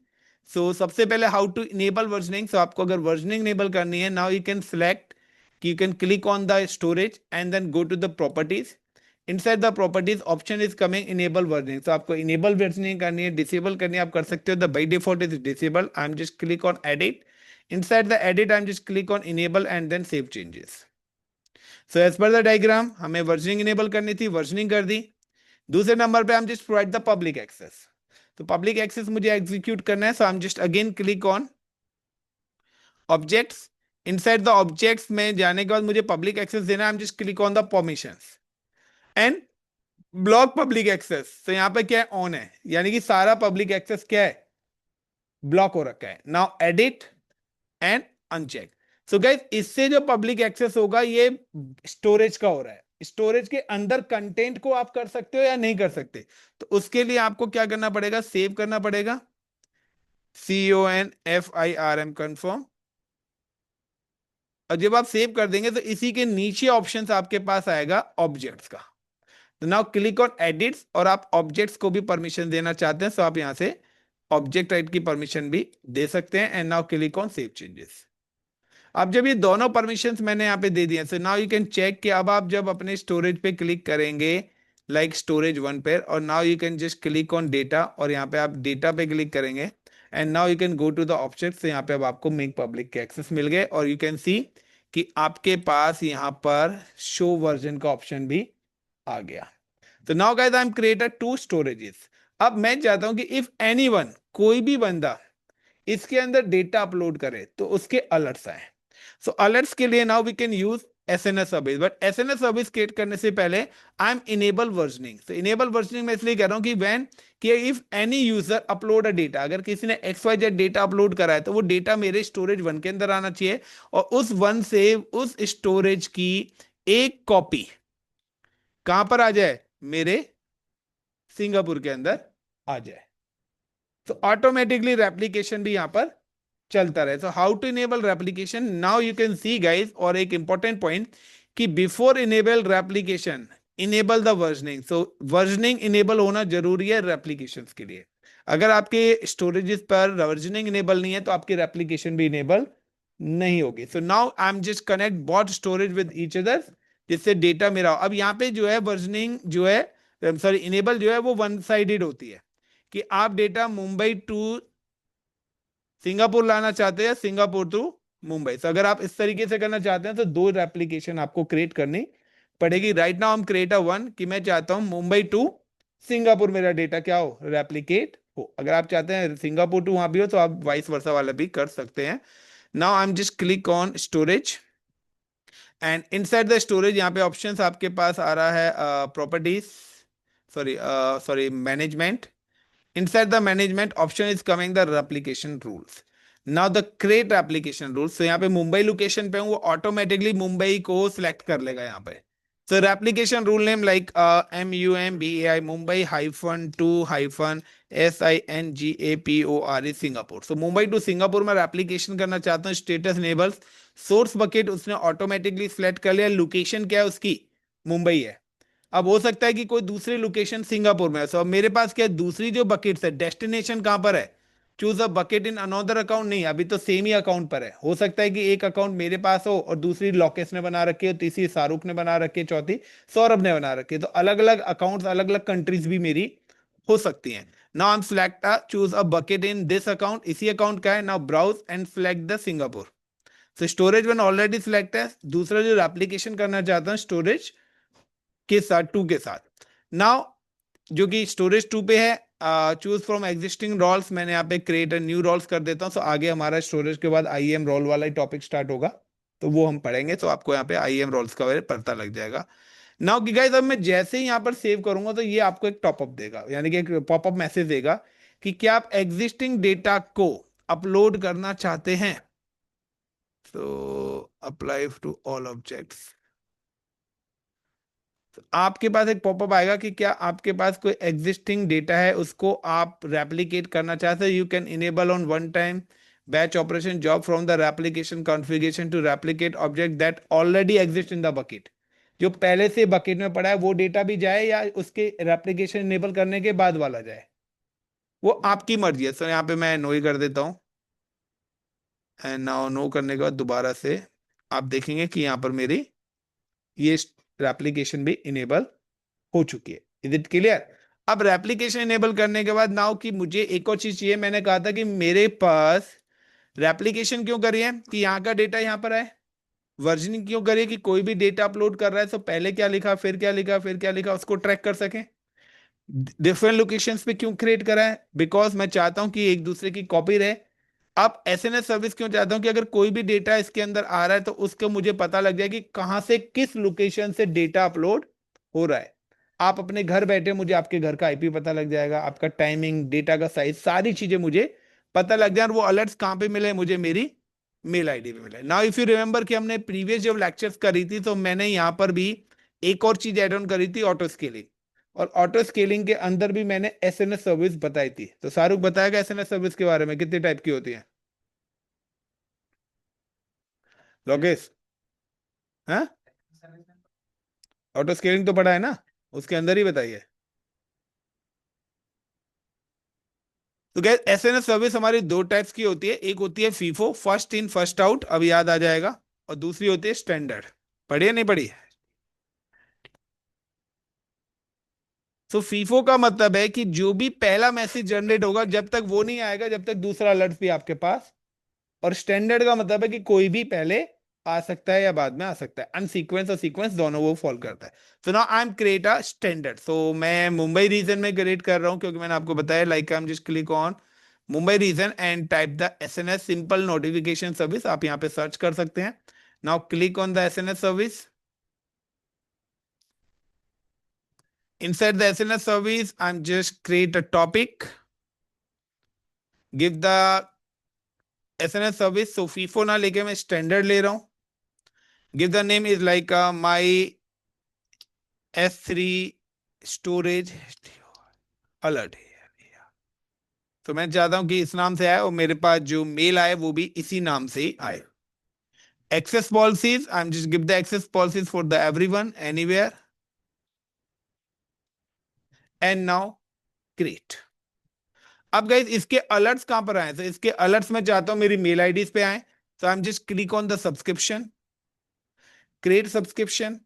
Speaker 1: So सबसे पहले how to enable versioning. So आपको अगर वर्जनिंग इनेबल करनी है, now you can select you can click on the storage and then go to the properties. Inside the properties option is coming enable versioning. So आपको enable versioning करनी है, disable करनी है, आप कर सकते हो. The by default is disable. I'm just click on edit. Inside the edit, I'm just click on enable and then save changes. So as per the diagram, हमें versioning enable करनी थी, versioning कर दी. दूसरे नंबर पे हम just provide the public access. तो public access मुझे execute करना है. So I'm just again click on objects. Inside the objects में जाने के बाद मुझे public access देना है. I'm just click on the permissions and block public access. तो यहाँ पे क्या है, on है, यानी कि सारा public access क्या है, ब्लॉक हो रखा है. Now edit and uncheck. So guys, इससे जो public access होगा ये स्टोरेज का हो रहा है. स्टोरेज के अंदर कंटेंट को आप कर सकते हो या नहीं कर सकते. तो उसके लिए आपको क्या करना पड़ेगा, सेव करना पड़ेगा. CONFIRM confirm. और जब आप सेव कर देंगे तो इसी के नीचे ऑप्शंस आपके पास आएगा ऑब्जेक्ट्स का. तो नाउ क्लिक ऑन एडिट्स और आप ऑब्जेक्ट्स को भी परमिशन देना चाहते हैं तो आप यहां से ऑब्जेक्ट राइट की परमिशन भी दे सकते हैं. And now click on save changes. अब जब ये दोनों परमिशंस मैंने यहाँ पे दे दिए, so now you can check कि अब आप जब अपने स्टोरेज पे क्लिक करेंगे लाइक स्टोरेज 1 पे, और now you can just click on data और यहाँ पे आप डेटा पे क्लिक करेंगे and now you can go to the object. तो यहाँ पे अब आपको मेक पब्लिक के एक्सेस मिल गए और यू कैन सी कि आपके पास यहाँ पर शो वर्जन का ऑप्शन भी आ गया. तो now guys I am created 2 storages. अब मैं चाहता हूं कि इफ एनीवन, कोई भी बंदा इसके अंदर डेटा अपलोड करे तो उसके अलर्ट्स आए. सो अलर्ट्स के लिए now we can use SNS service. But SNS service create करने से पहले आई एम इनेबल वर्जनिंग. तो इनेबल वर्जनिंग मैं इसलिए कह रहा हूं कि व्हेन कि if any user upload a data, अगर किसी ने XYZ डेटा अपलोड करा है तो वो डेटा मेरे स्टोरेज 1 के अंदर आना चाहिए और उस 1 से उस स्टोरेज की एक कॉपी कहां पर आ जाए, मेरे सिंगापुर के अंदर आ जाए. तो ऑटोमेटिकली रेप्लिकेशन भी यहां पर चलता रहे. So how to enable replication, now you can see guys. और एक इंपॉर्टेंट पॉइंट कि before enable replication enable the versioning. So versioning enable होना जरूरी है रेप्लिकेशन के लिए. अगर आपके स्टोरेजेस पर वर्जनिंग इनेबल नहीं है तो आपकी रेप्लिकेशन भी इनेबल नहीं होगी. So now I am just connect both storage with each other जिससे डेटा मेरा. अब यहाँ पे जो है वर्जनिंग जो है, सॉरी इनेबल जो है वो वन साइडेड होती है कि आप डेटा मुंबई टू सिंगापुर लाना चाहते हैं, सिंगापुर टू मुंबई. तो अगर आप इस तरीके से करना चाहते हैं तो 2 रेप्लिकेशन आपको क्रिएट करनी पड़ेगी. राइट नाउ हम क्रिएट अ 1 कि मैं चाहता हूं मुंबई टू सिंगापुर मेरा डेटा क्या हो, रेप्लिकेट हो. अगर आप चाहते हैं सिंगापुर टू वहां भी हो तो आप वाइस वर्सा वाला भी कर सकते हैं. Now I am just click on storage and inside the storage यहाँ पे ऑप्शंस आपके पास आ रहा है properties, sorry management. Inside the management option is coming the replication rules. Now the create application rules. So यहाँ पे मुंबई लोकेशन पे हूँ, वो ऑटोमेटिकली मुंबई को सिलेक्ट कर लेगा यहाँ पे. So replication rule name like MUMBAI Mumbai -2-SINGAPORE Singapore. So Mumbai to Singapore में रेप्लिकेशन करना चाहता हूँ. स्टेटस इनेबल्स सोर्स बकेट उसने ऑटोमेटिकली सिलेक्ट कर लिया. लोकेशन क्या है उसकी, मुंबई है. अब हो सकता है कि कोई दूसरी लोकेशन सिंगापुर में है. सो अब मेरे पास क्या है, दूसरी जो बकेट्स है डेस्टिनेशन कहां पर है, choose a bucket in another account. नहीं, अभी तो सेम ही अकाउंट पर है. हो सकता है कि एक अकाउंट मेरे पास हो और दूसरी लोकेश ने बना रखी है, तीसरी शाहरुख ने बना रखी है, चौथी सौरभ ने बना रखी है. तो अलग अलग अकाउंट्स, अलग अलग कंट्रीज भी मेरी हो सकती हैं. Now I am select choose a bucket in this account. इसी अकाउंट का है. Now browse and select the Singapore. So storage 1 already select है. दूसरा जो एप्लीकेशन करना चाहता हूं स्टोरेज के साथ 2 के साथ. नाउ जो कि स्टोरेज 2 पे है, चूज फ्रॉम एग्जिस्टिंग रोल्स. मैंने यहाँ पे क्रिएट न्यू रोल्स कर देता हूँ. सो आगे हमारा स्टोरेज के बाद IAM रोल वाला ही टॉपिक स्टार्ट होगा तो वो हम पढ़ेंगे. तो आपको यहाँ पे IAM रोल्स का पता लग जाएगा. नाउ कि गाइस अब मैं जैसे ही यहाँ पर सेव करूंगा तो ये आपको एक टॉपअप देगा, यानी कि एक पॉपअप मैसेज देगा कि क्या आप एग्जिस्टिंग डेटा को अपलोड करना चाहते हैं. तो अप्लाई टू ऑल ऑब्जेक्ट्स. तो आपके पास एक पॉपअप आएगा कि क्या आपके पास कोई एग्जिस्टिंग डेटा है उसको आप रेप्लिकेट करना चाहते हैं. You can enable on one time batch operation job from the replication configuration to replicate object that already exist in the bucket. जो पहले से बकेट में पड़ा है वो डेटा भी जाए या उसके रेप्लिकेशन इनेबल करने के बाद वाला जाए, वो आपकी मर्जी है. सो यहाँ पे मैं नो ही कर देता हूँ एंड नाउ नो करने के बाद दोबारा से आप देखेंगे कि यहाँ पर मेरी ये एप्लीकेशन भी इनेबल हो चुकी है। Is it clear? अब रेप्लिकेशन इनेबल करने के बाद नाउ कि मुझे एक और चीज चाहिए, मैंने कहा था कि मेरे पास रेप्लिकेशन क्यों करी है कि यहाँ का डेटा यहाँ पर आए, वर्जनिंग क्यों करिए कि कोई भी डेटा अपलोड कर रहा है तो पहले क्या लिखा, फिर क्या लिखा, फिर क्या लिखा, उसको ट्रैक कर सकें। डिफरेंट लोकेशंस पे क्यों क्रिएट करा है? बिकॉज मैं चाहता हूं कि एक दूसरे की कॉपी रहे। अब एसएनएस सर्विस क्यों चाहता हूं कि अगर कोई भी डेटा इसके अंदर आ रहा है तो उसको मुझे पता लग जाए कि कहां से किस लोकेशन से डेटा अपलोड हो रहा है। आप अपने घर बैठे मुझे आपके घर का आईपी पता लग जाएगा, आपका टाइमिंग, डेटा का साइज, सारी चीजें मुझे पता लग जाए। और वो अलर्ट्स कहां पे मिले मुझे? मेरी मेल आईडी पे मिला। नाउ इफ यू रिमेंबर कि हमने प्रीवियस जब लेक्चर्स करी थी तो मैंने यहां पर भी एक और चीज ऐड ऑन करी थी, ऑटो स्केलिंग। और ऑटो स्केलिंग के अंदर भी मैंने एसएनएस सर्विस बताई थी। तो शाहरुख बताएगा एसएनएस सर्विस के बारे में कितने टाइप की होती है? लोकेश, हाँ, ऑटो स्केलिंग तो पढ़ा है ना, उसके अंदर ही बताइए। तो गैस एसएनएस सर्विस हमारी दो टाइप्स की होती है, एक होती है FIFO, first in first out, अब याद आ जाएगा, और दूसरी होती है स्टैंडर्ड। पढ़िए नहीं पढ़ी? तो फीफो का मतलब है कि जो भी पहला मैसेज जनरेट होगा जब तक वो नहीं आएगा जब तक दूसरा अलर्ट भी आपके पास। और स्टैंडर्ड का मतलब है कि कोई भी पहले आ सकता है या बाद में आ सकता है, अनसीक्वेंस और सीक्वेंस दोनों वो फॉलो करता है। So now I am create a standard. So मैं मुंबई रीजन में क्रिएट कर रहा हूं क्योंकि मैंने आपको बताया like I am just click on Mumbai region and type the SNS simple notification service. आप यहाँ पे सर्च कर सकते हैं। Now click on the SNS service. Inside the SNS service, I'm just create a topic, give the SNS service. So FIFO ना लेके मैं standard ले रहा हूँ. Give the name is like my S3 storage alert. तो मैं चाहता हूँ कि इस नाम से आए और मेरे पास जो मेल आए वो भी इसी नाम से ही आए. Access policies, I'm just give the access policies for the everyone anywhere. And now create. अब गाइस इसके अलर्ट्स कहां पर आए? तो इसके अलर्ट्स मैं चाहता हूं मेरी मेल आईडीज पे आए. So I'm just click on the subscription, create subscription,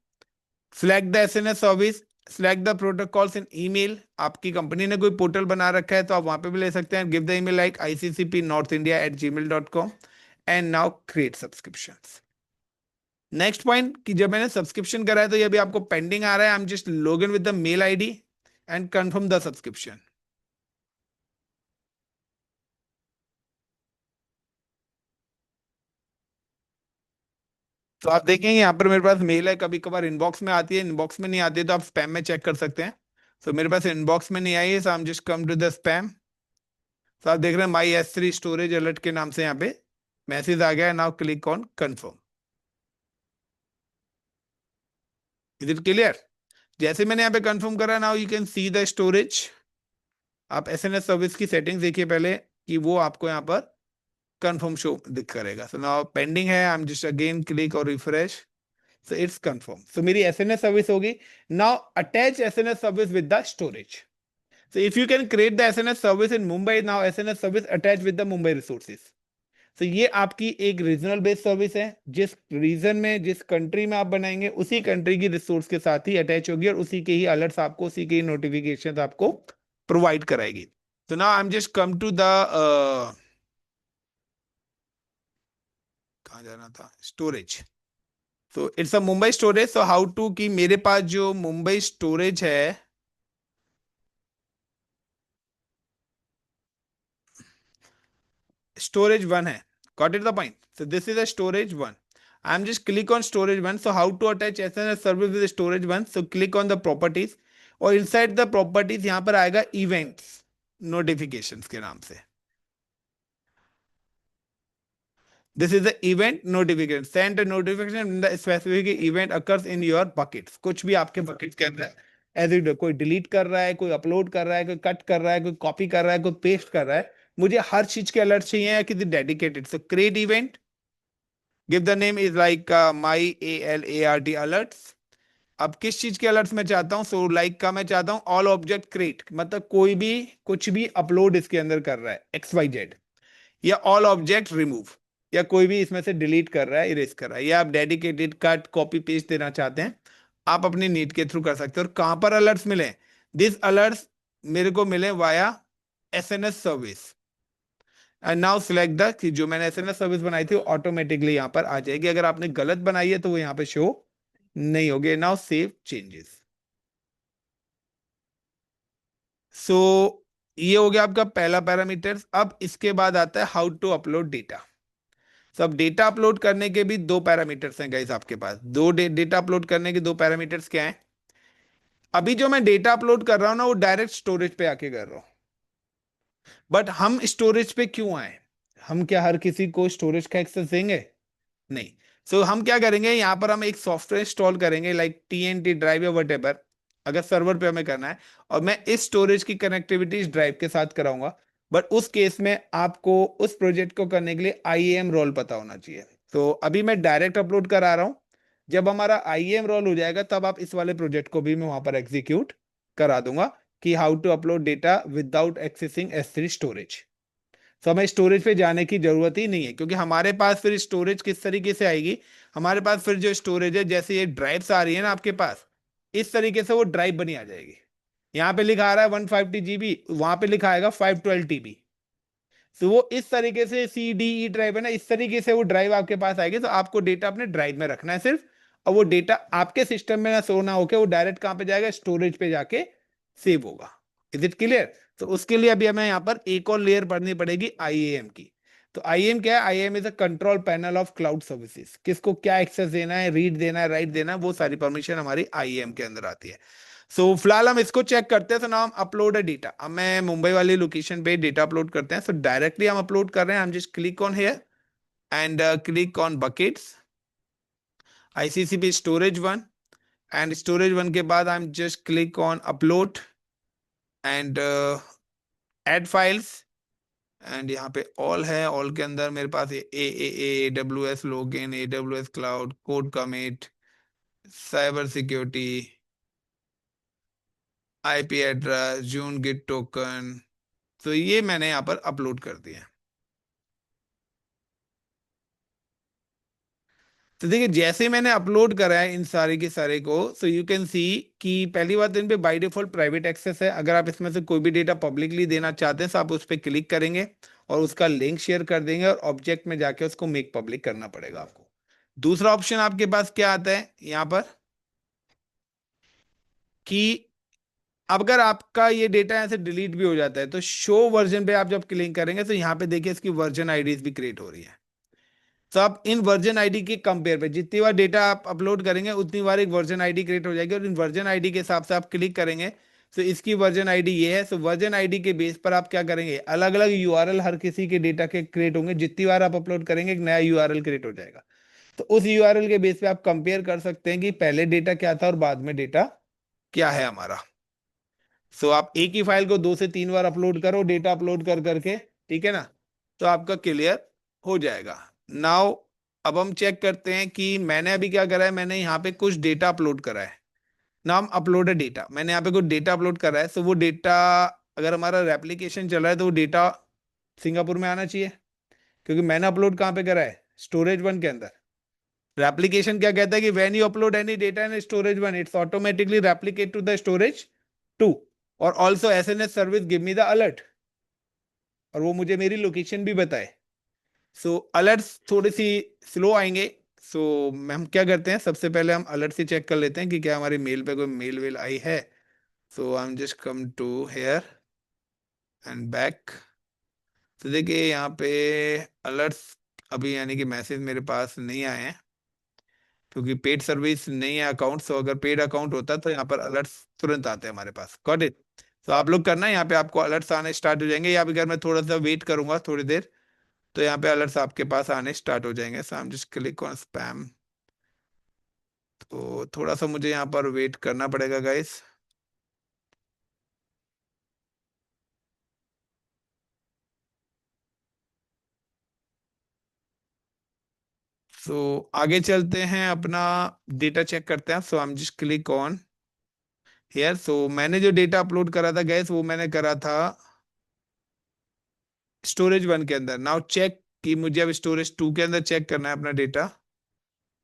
Speaker 1: select the SNS service, select the protocols in email. आपकी कंपनी ने कोई पोर्टल बना रखा है तो आप वहां पे भी ले सकते हैं. Give the email like iccpnorthindia@gmail.com and now create subscriptions. Next point कि जब मैंने सब्सक्रिप्शन करा है तो ये अभी आपको पेंडिंग आ रहा है. I am just log in with the mail ID and confirm the subscription. तो आप देखेंगे यहाँ पर मेरे पास मेल है, कभी कभार इनबॉक्स में आती है, इनबॉक्स में नहीं आती है तो आप स्पैम में चेक कर सकते हैं. तो मेरे पास इनबॉक्स में नहीं आई है, so I am just come to the spam. तो आप देख रहे हैं माई S3 स्टोरेज अलर्ट के नाम से यहाँ पे मैसेज आ गया है. Now click on confirm. Is it clear? जैसे मैंने यहाँ पे कंफर्म करा, now you can see the storage. आप एसएनएस सर्विस की सेटिंग्स देखिए पहले कि वो आपको यहाँ पर कंफर्म शो दिख करेगा. सो नाउ पेंडिंग है, I am just again click और refresh. So it's confirmed. So मेरी एसएनएस सर्विस होगी. Now attach SNS service with the storage. So if you can create the SNS service in Mumbai, now SNS service attached with the Mumbai resources. So ये आपकी एक regional based service है. जिस reason में जिस country में आप बनाएंगे उसी कंट्री की रिसोर्स के साथ ही अटैच होगी और उसी के ही अलर्ट्स आपको, उसी के ही नोटिफिकेशन आपको प्रोवाइड कराएगी. तो now I am just come to the कहाँ जाना था, स्टोरेज. तो it's a Mumbai storage. So how to कि मेरे पास जो मुंबई स्टोरेज है, storage 1 है. Got it the point? So this is a storage 1. I'm just click on storage 1. So how to attach SNS service with storage 1? So click on the properties और inside the properties यहाँ पर आएगा events notifications के नाम से. This is the event notification. Send a notification when the specific event occurs in your buckets. कुछ भी आपके buckets के अंदर एज इट, कोई डिलीट कर रहा है, कोई अपलोड कर रहा है, कोई कट कर रहा है, कोई कॉपी कर रहा है, कोई पेस्ट कर रहा है, मुझे हर चीज के अलर्ट चाहिए या किसी dedicated. So create event, give the name is like my ALART alerts. अब किस चीज के अलर्ट्स मैं चाहता हूं? सो लाइक का मैं चाहता हूं ऑल ऑब्जेक्ट क्रिएट, मतलब कोई भी कुछ भी अपलोड इसके अंदर कर रहा है XYZ, या ऑल ऑब्जेक्ट रिमूव. या कोई भी इसमें से डिलीट कर रहा है, इरेज कर रहा है, या आप डेडिकेटेड कट कॉपी पेस्ट देना चाहते हैं, आप अपनी नीड के थ्रू कर सकते हो। और कहां पर अलर्ट्स मिले? दिस अलर्ट्स मेरे को मिले via SNS service. And now select the, कि जो मैंने एसएनएस सर्विस बनाई थी वो ऑटोमेटिकली यहाँ पर आ जाएगी। अगर आपने गलत बनाई है तो वो यहाँ पे शो नहीं होगी। Now save changes. सो ये हो गया आपका पहला पैरामीटर। अब इसके बाद आता है हाउ टू अपलोड डेटा। सब डेटा अपलोड करने के भी दो पैरामीटर्स हैं गाइस आपके पास। दो डेटा अपलोड करने के दो पैरामीटर्स क्या हैं? अभी जो मैं डेटा अपलोड कर रहा हूं ना, वो डायरेक्ट स्टोरेज पे आके कर रहा हूं। बट हम स्टोरेज पे क्यों आए? हम क्या हर किसी को स्टोरेज का एक्सेस देंगे? नहीं। सो हम क्या करेंगे, यहाँ पर हम एक सॉफ्टवेयर इंस्टॉल करेंगे, लाइक टीएनटी ड्राइव या वट एवर, अगर सर्वर पे हमें करना है। और मैं इस स्टोरेज की कनेक्टिविटी इस ड्राइव के साथ कराऊंगा। बट उस केस में आपको उस प्रोजेक्ट को करने के लिए आईएएम रोल पता होना चाहिए। तो अभी मैं डायरेक्ट अपलोड करा रहा हूं। जब हमारा आईएएम रोल हो जाएगा तब आप इस वाले प्रोजेक्ट को भी मैं वहां पर एग्जीक्यूट करा दूंगा, कि how to upload data without accessing S3 storage. तो हमें स्टोरेज पे जाने की जरूरत ही नहीं है, क्योंकि हमारे पास फिर स्टोरेज किस तरीके से आएगी? हमारे पास फिर जो स्टोरेज है, जैसे ये ड्राइव्स आ रही है ना आपके पास, इस तरीके से वो ड्राइव बनी आ जाएगी। यहाँ पे लिखा आ रहा है 150 GB, वहां पे लिखा आएगा 512 TB। तो वो इस तरीके से CDE ड्राइव है ना, इस तरीके से वो ड्राइव आपके पास आएगी। तो आपको डेटा अपने ड्राइव में रखना है सिर्फ, और वो डेटा आपके सिस्टम में ना शो ना होके वो डायरेक्ट कहाँ पे जाएगा? स्टोरेज पे जाके सेव होगा। Is it clear? तो उसके लिए अभी हमें यहाँ पर एक और लेयर पढ़नी पड़ेगी आईएएम की। तो आईएएम क्या है? IAM is a control panel of cloud services. किसको क्या एक्सेस देना है, रीड देना है, राइट देना है, वो सारी परमिशन हमारी आईएएम के अंदर आती है। सो फिलहाल हम इसको चेक करते हैं। तो नाम अपलोड है डेटा। अब मैं मुंबई वाली लोकेशन पे डेटा अपलोड करते हैं। सो डायरेक्टली हम अपलोड कर रहे हैं। हम just click on here and click on buckets, ICCP storage one. And storage one के बाद I am just click on upload and add files. And यहाँ पे ऑल है। ऑल के अंदर मेरे पास AWS login, AWS cloud, code commit, cyber security, IP address, June git token. तो ये मैंने यहाँ पर अपलोड कर दिया। तो देखिए, जैसे ही मैंने अपलोड करा है इन सारे के सारे को, सो यू कैन सी कि पहली बात तो इन पे बाय डिफॉल्ट प्राइवेट एक्सेस है। अगर आप इसमें से कोई भी डेटा पब्लिकली देना चाहते हैं तो आप उस पर क्लिक करेंगे और उसका लिंक शेयर कर देंगे, और ऑब्जेक्ट में जाके उसको मेक पब्लिक करना पड़ेगा आपको। दूसरा ऑप्शन आपके पास क्या आता है यहाँ पर, कि अगर आपका ये डेटा यहाँ से डिलीट भी हो जाता है तो शो वर्जन पे आप जब क्लिक करेंगे तो यहाँ पे देखिए इसकी वर्जन आईडीज भी क्रिएट हो रही है। तो आप इन वर्जन आईडी के कंपेयर पे जितनी बार डेटा आप अपलोड करेंगे उतनी बार एक वर्जन आईडी क्रिएट हो जाएगी, और इन वर्जन आईडी के हिसाब से आप क्लिक करेंगे। तो इसकी वर्जन आईडी ये है। तो वर्जन आईडी के बेस पर आप क्या करेंगे, अलग अलग यूआरएल हर किसी के डेटा के क्रिएट होंगे। जितनी बार आप अपलोड करेंगे एक नया यूआरएल क्रिएट हो जाएगा। तो उस यूआरएल के बेस पे आप कंपेयर कर सकते हैं कि पहले डेटा क्या था और बाद में डेटा क्या है हमारा। सो आप एक ही फाइल को 2 से 3 बार अपलोड करो, डेटा अपलोड कर करके, ठीक है ना, तो आपका क्लियर हो जाएगा। नाउ अब हम चेक करते हैं कि मैंने अभी क्या करा है। मैंने यहाँ पे कुछ डेटा अपलोड करा है। नाम अपलोड है डेटा। मैंने यहाँ पे कुछ डेटा अपलोड करा है। सो वो डेटा, अगर हमारा रेप्लिकेशन चल रहा है तो वो डेटा सिंगापुर में आना चाहिए, क्योंकि मैंने अपलोड कहाँ पे करा है? स्टोरेज वन के अंदर। रेप्लिकेशन क्या कहता है कि when you upload any data in storage one it's automatically replicate to the storage two, और also SNS service give me the alert, और वो मुझे मेरी लोकेशन भी बताए। सो अलर्ट्स थोड़ी सी स्लो आएंगे। सो हम क्या करते हैं, सबसे पहले हम अलर्ट से चेक कर लेते हैं कि क्या हमारी मेल पे कोई मेल वेल आई है। So I am just come to here and back. तो देखिए यहाँ पे अलर्ट्स अभी यानी कि मैसेज मेरे पास नहीं आए हैं, क्योंकि पेड सर्विस नहीं है अकाउंट। सो अगर पेड अकाउंट होता तो यहाँ पर अलर्ट्स तुरंत आते हैं हमारे पास। Got it? तो आप लोग करना, यहाँ पे आपको अलर्ट्स आने स्टार्ट हो जाएंगे, या अगर मैं थोड़ा सा वेट करूंगा थोड़ी देर तो यहाँ पे अलर्ट्स आपके पास आने स्टार्ट हो जाएंगे। So I am just click on spam. तो थोड़ा सा मुझे यहाँ पर वेट करना पड़ेगा गाइस। सो आगे चलते हैं, अपना डेटा चेक करते हैं। So I am just click on here. So मैंने जो डेटा अपलोड करा था गैस, वो मैंने करा था स्टोरेज वन के अंदर। नाउ चेक कि मुझे अब स्टोरेज 2 के अंदर चेक करना है अपना डेटा।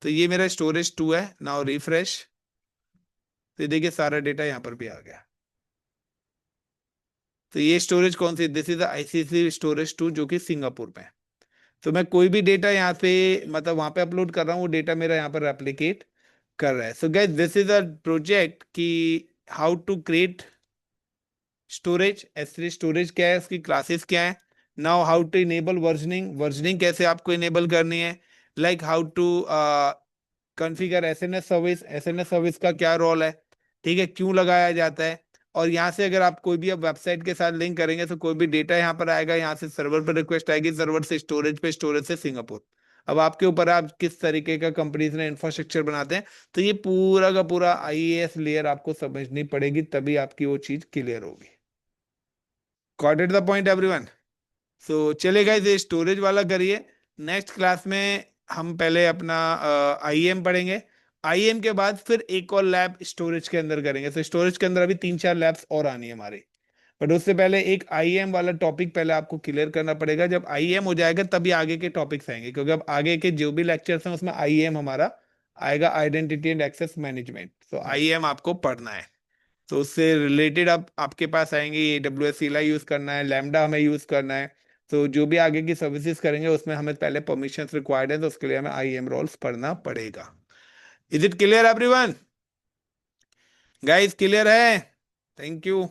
Speaker 1: तो ये मेरा स्टोरेज 2 है। Now refresh. तो ये देखिए सारा डेटा यहाँ पर भी आ गया। तो ये स्टोरेज कौन सी, दिस इज आईसीसी स्टोरेज 2 जो कि सिंगापुर में है। तो मैं कोई भी डेटा यहाँ पे मतलब वहां पे अपलोड कर रहा हूँ, वो डेटा मेरा यहाँ पर रेप्लिकेट कर रहा है। So guys this is a project कि how to create storage. S3 storage क्या है, उसकी क्लासेस क्या है। Now how to enable versioning, versioning कैसे आपको इनेबल करनी है। Like how to configure SNS service, SNS service का क्या रोल है, ठीक है, क्यों लगाया जाता है। और यहाँ से अगर आप कोई भी अब वेबसाइट के साथ लिंक करेंगे तो कोई भी डेटा यहाँ पर आएगा, यहाँ से सर्वर पर रिक्वेस्ट आएगी, सर्वर से स्टोरेज पे, स्टोरेज से सिंगापुर। अब आपके ऊपर है, आप किस तरीके का कंपनीज ने इंफ्रास्ट्रक्चर बनाते हैं। तो ये पूरा का पूरा आईएएस लेयर आपको समझनी पड़ेगी, तभी आपकी वो चीज क्लियर होगी। Got it the point everyone. So चले गाइस, ये स्टोरेज वाला करिए। नेक्स्ट क्लास में हम पहले अपना आईएम पढ़ेंगे। आईएम के बाद फिर एक और लैब स्टोरेज के अंदर करेंगे। तो स्टोरेज के अंदर अभी 3-4 लैब्स और आनी है हमारी। बट उससे पहले एक आईएम वाला टॉपिक पहले आपको क्लियर करना पड़ेगा। जब आईएम हो जाएगा तभी आगे के टॉपिक्स आएंगे, क्योंकि अब आगे के जो भी लेक्चर्स हैं उसमें आईएम हमारा आएगा, आइडेंटिटी एंड एक्सेस मैनेजमेंट। तो आईएम आपको पढ़ना है। तो उससे रिलेटेड अब आपके पास आएंगे, ये AWS सीला यूज करना है, लैम्डा हमें यूज करना है। तो जो भी आगे की सर्विसेज करेंगे उसमें हमें पहले परमिशंस रिक्वायर्ड है, तो उसके लिए हमें आईएम रोल्स पढ़ना पड़ेगा। Is it clear everyone? Guys clear है? Thank you.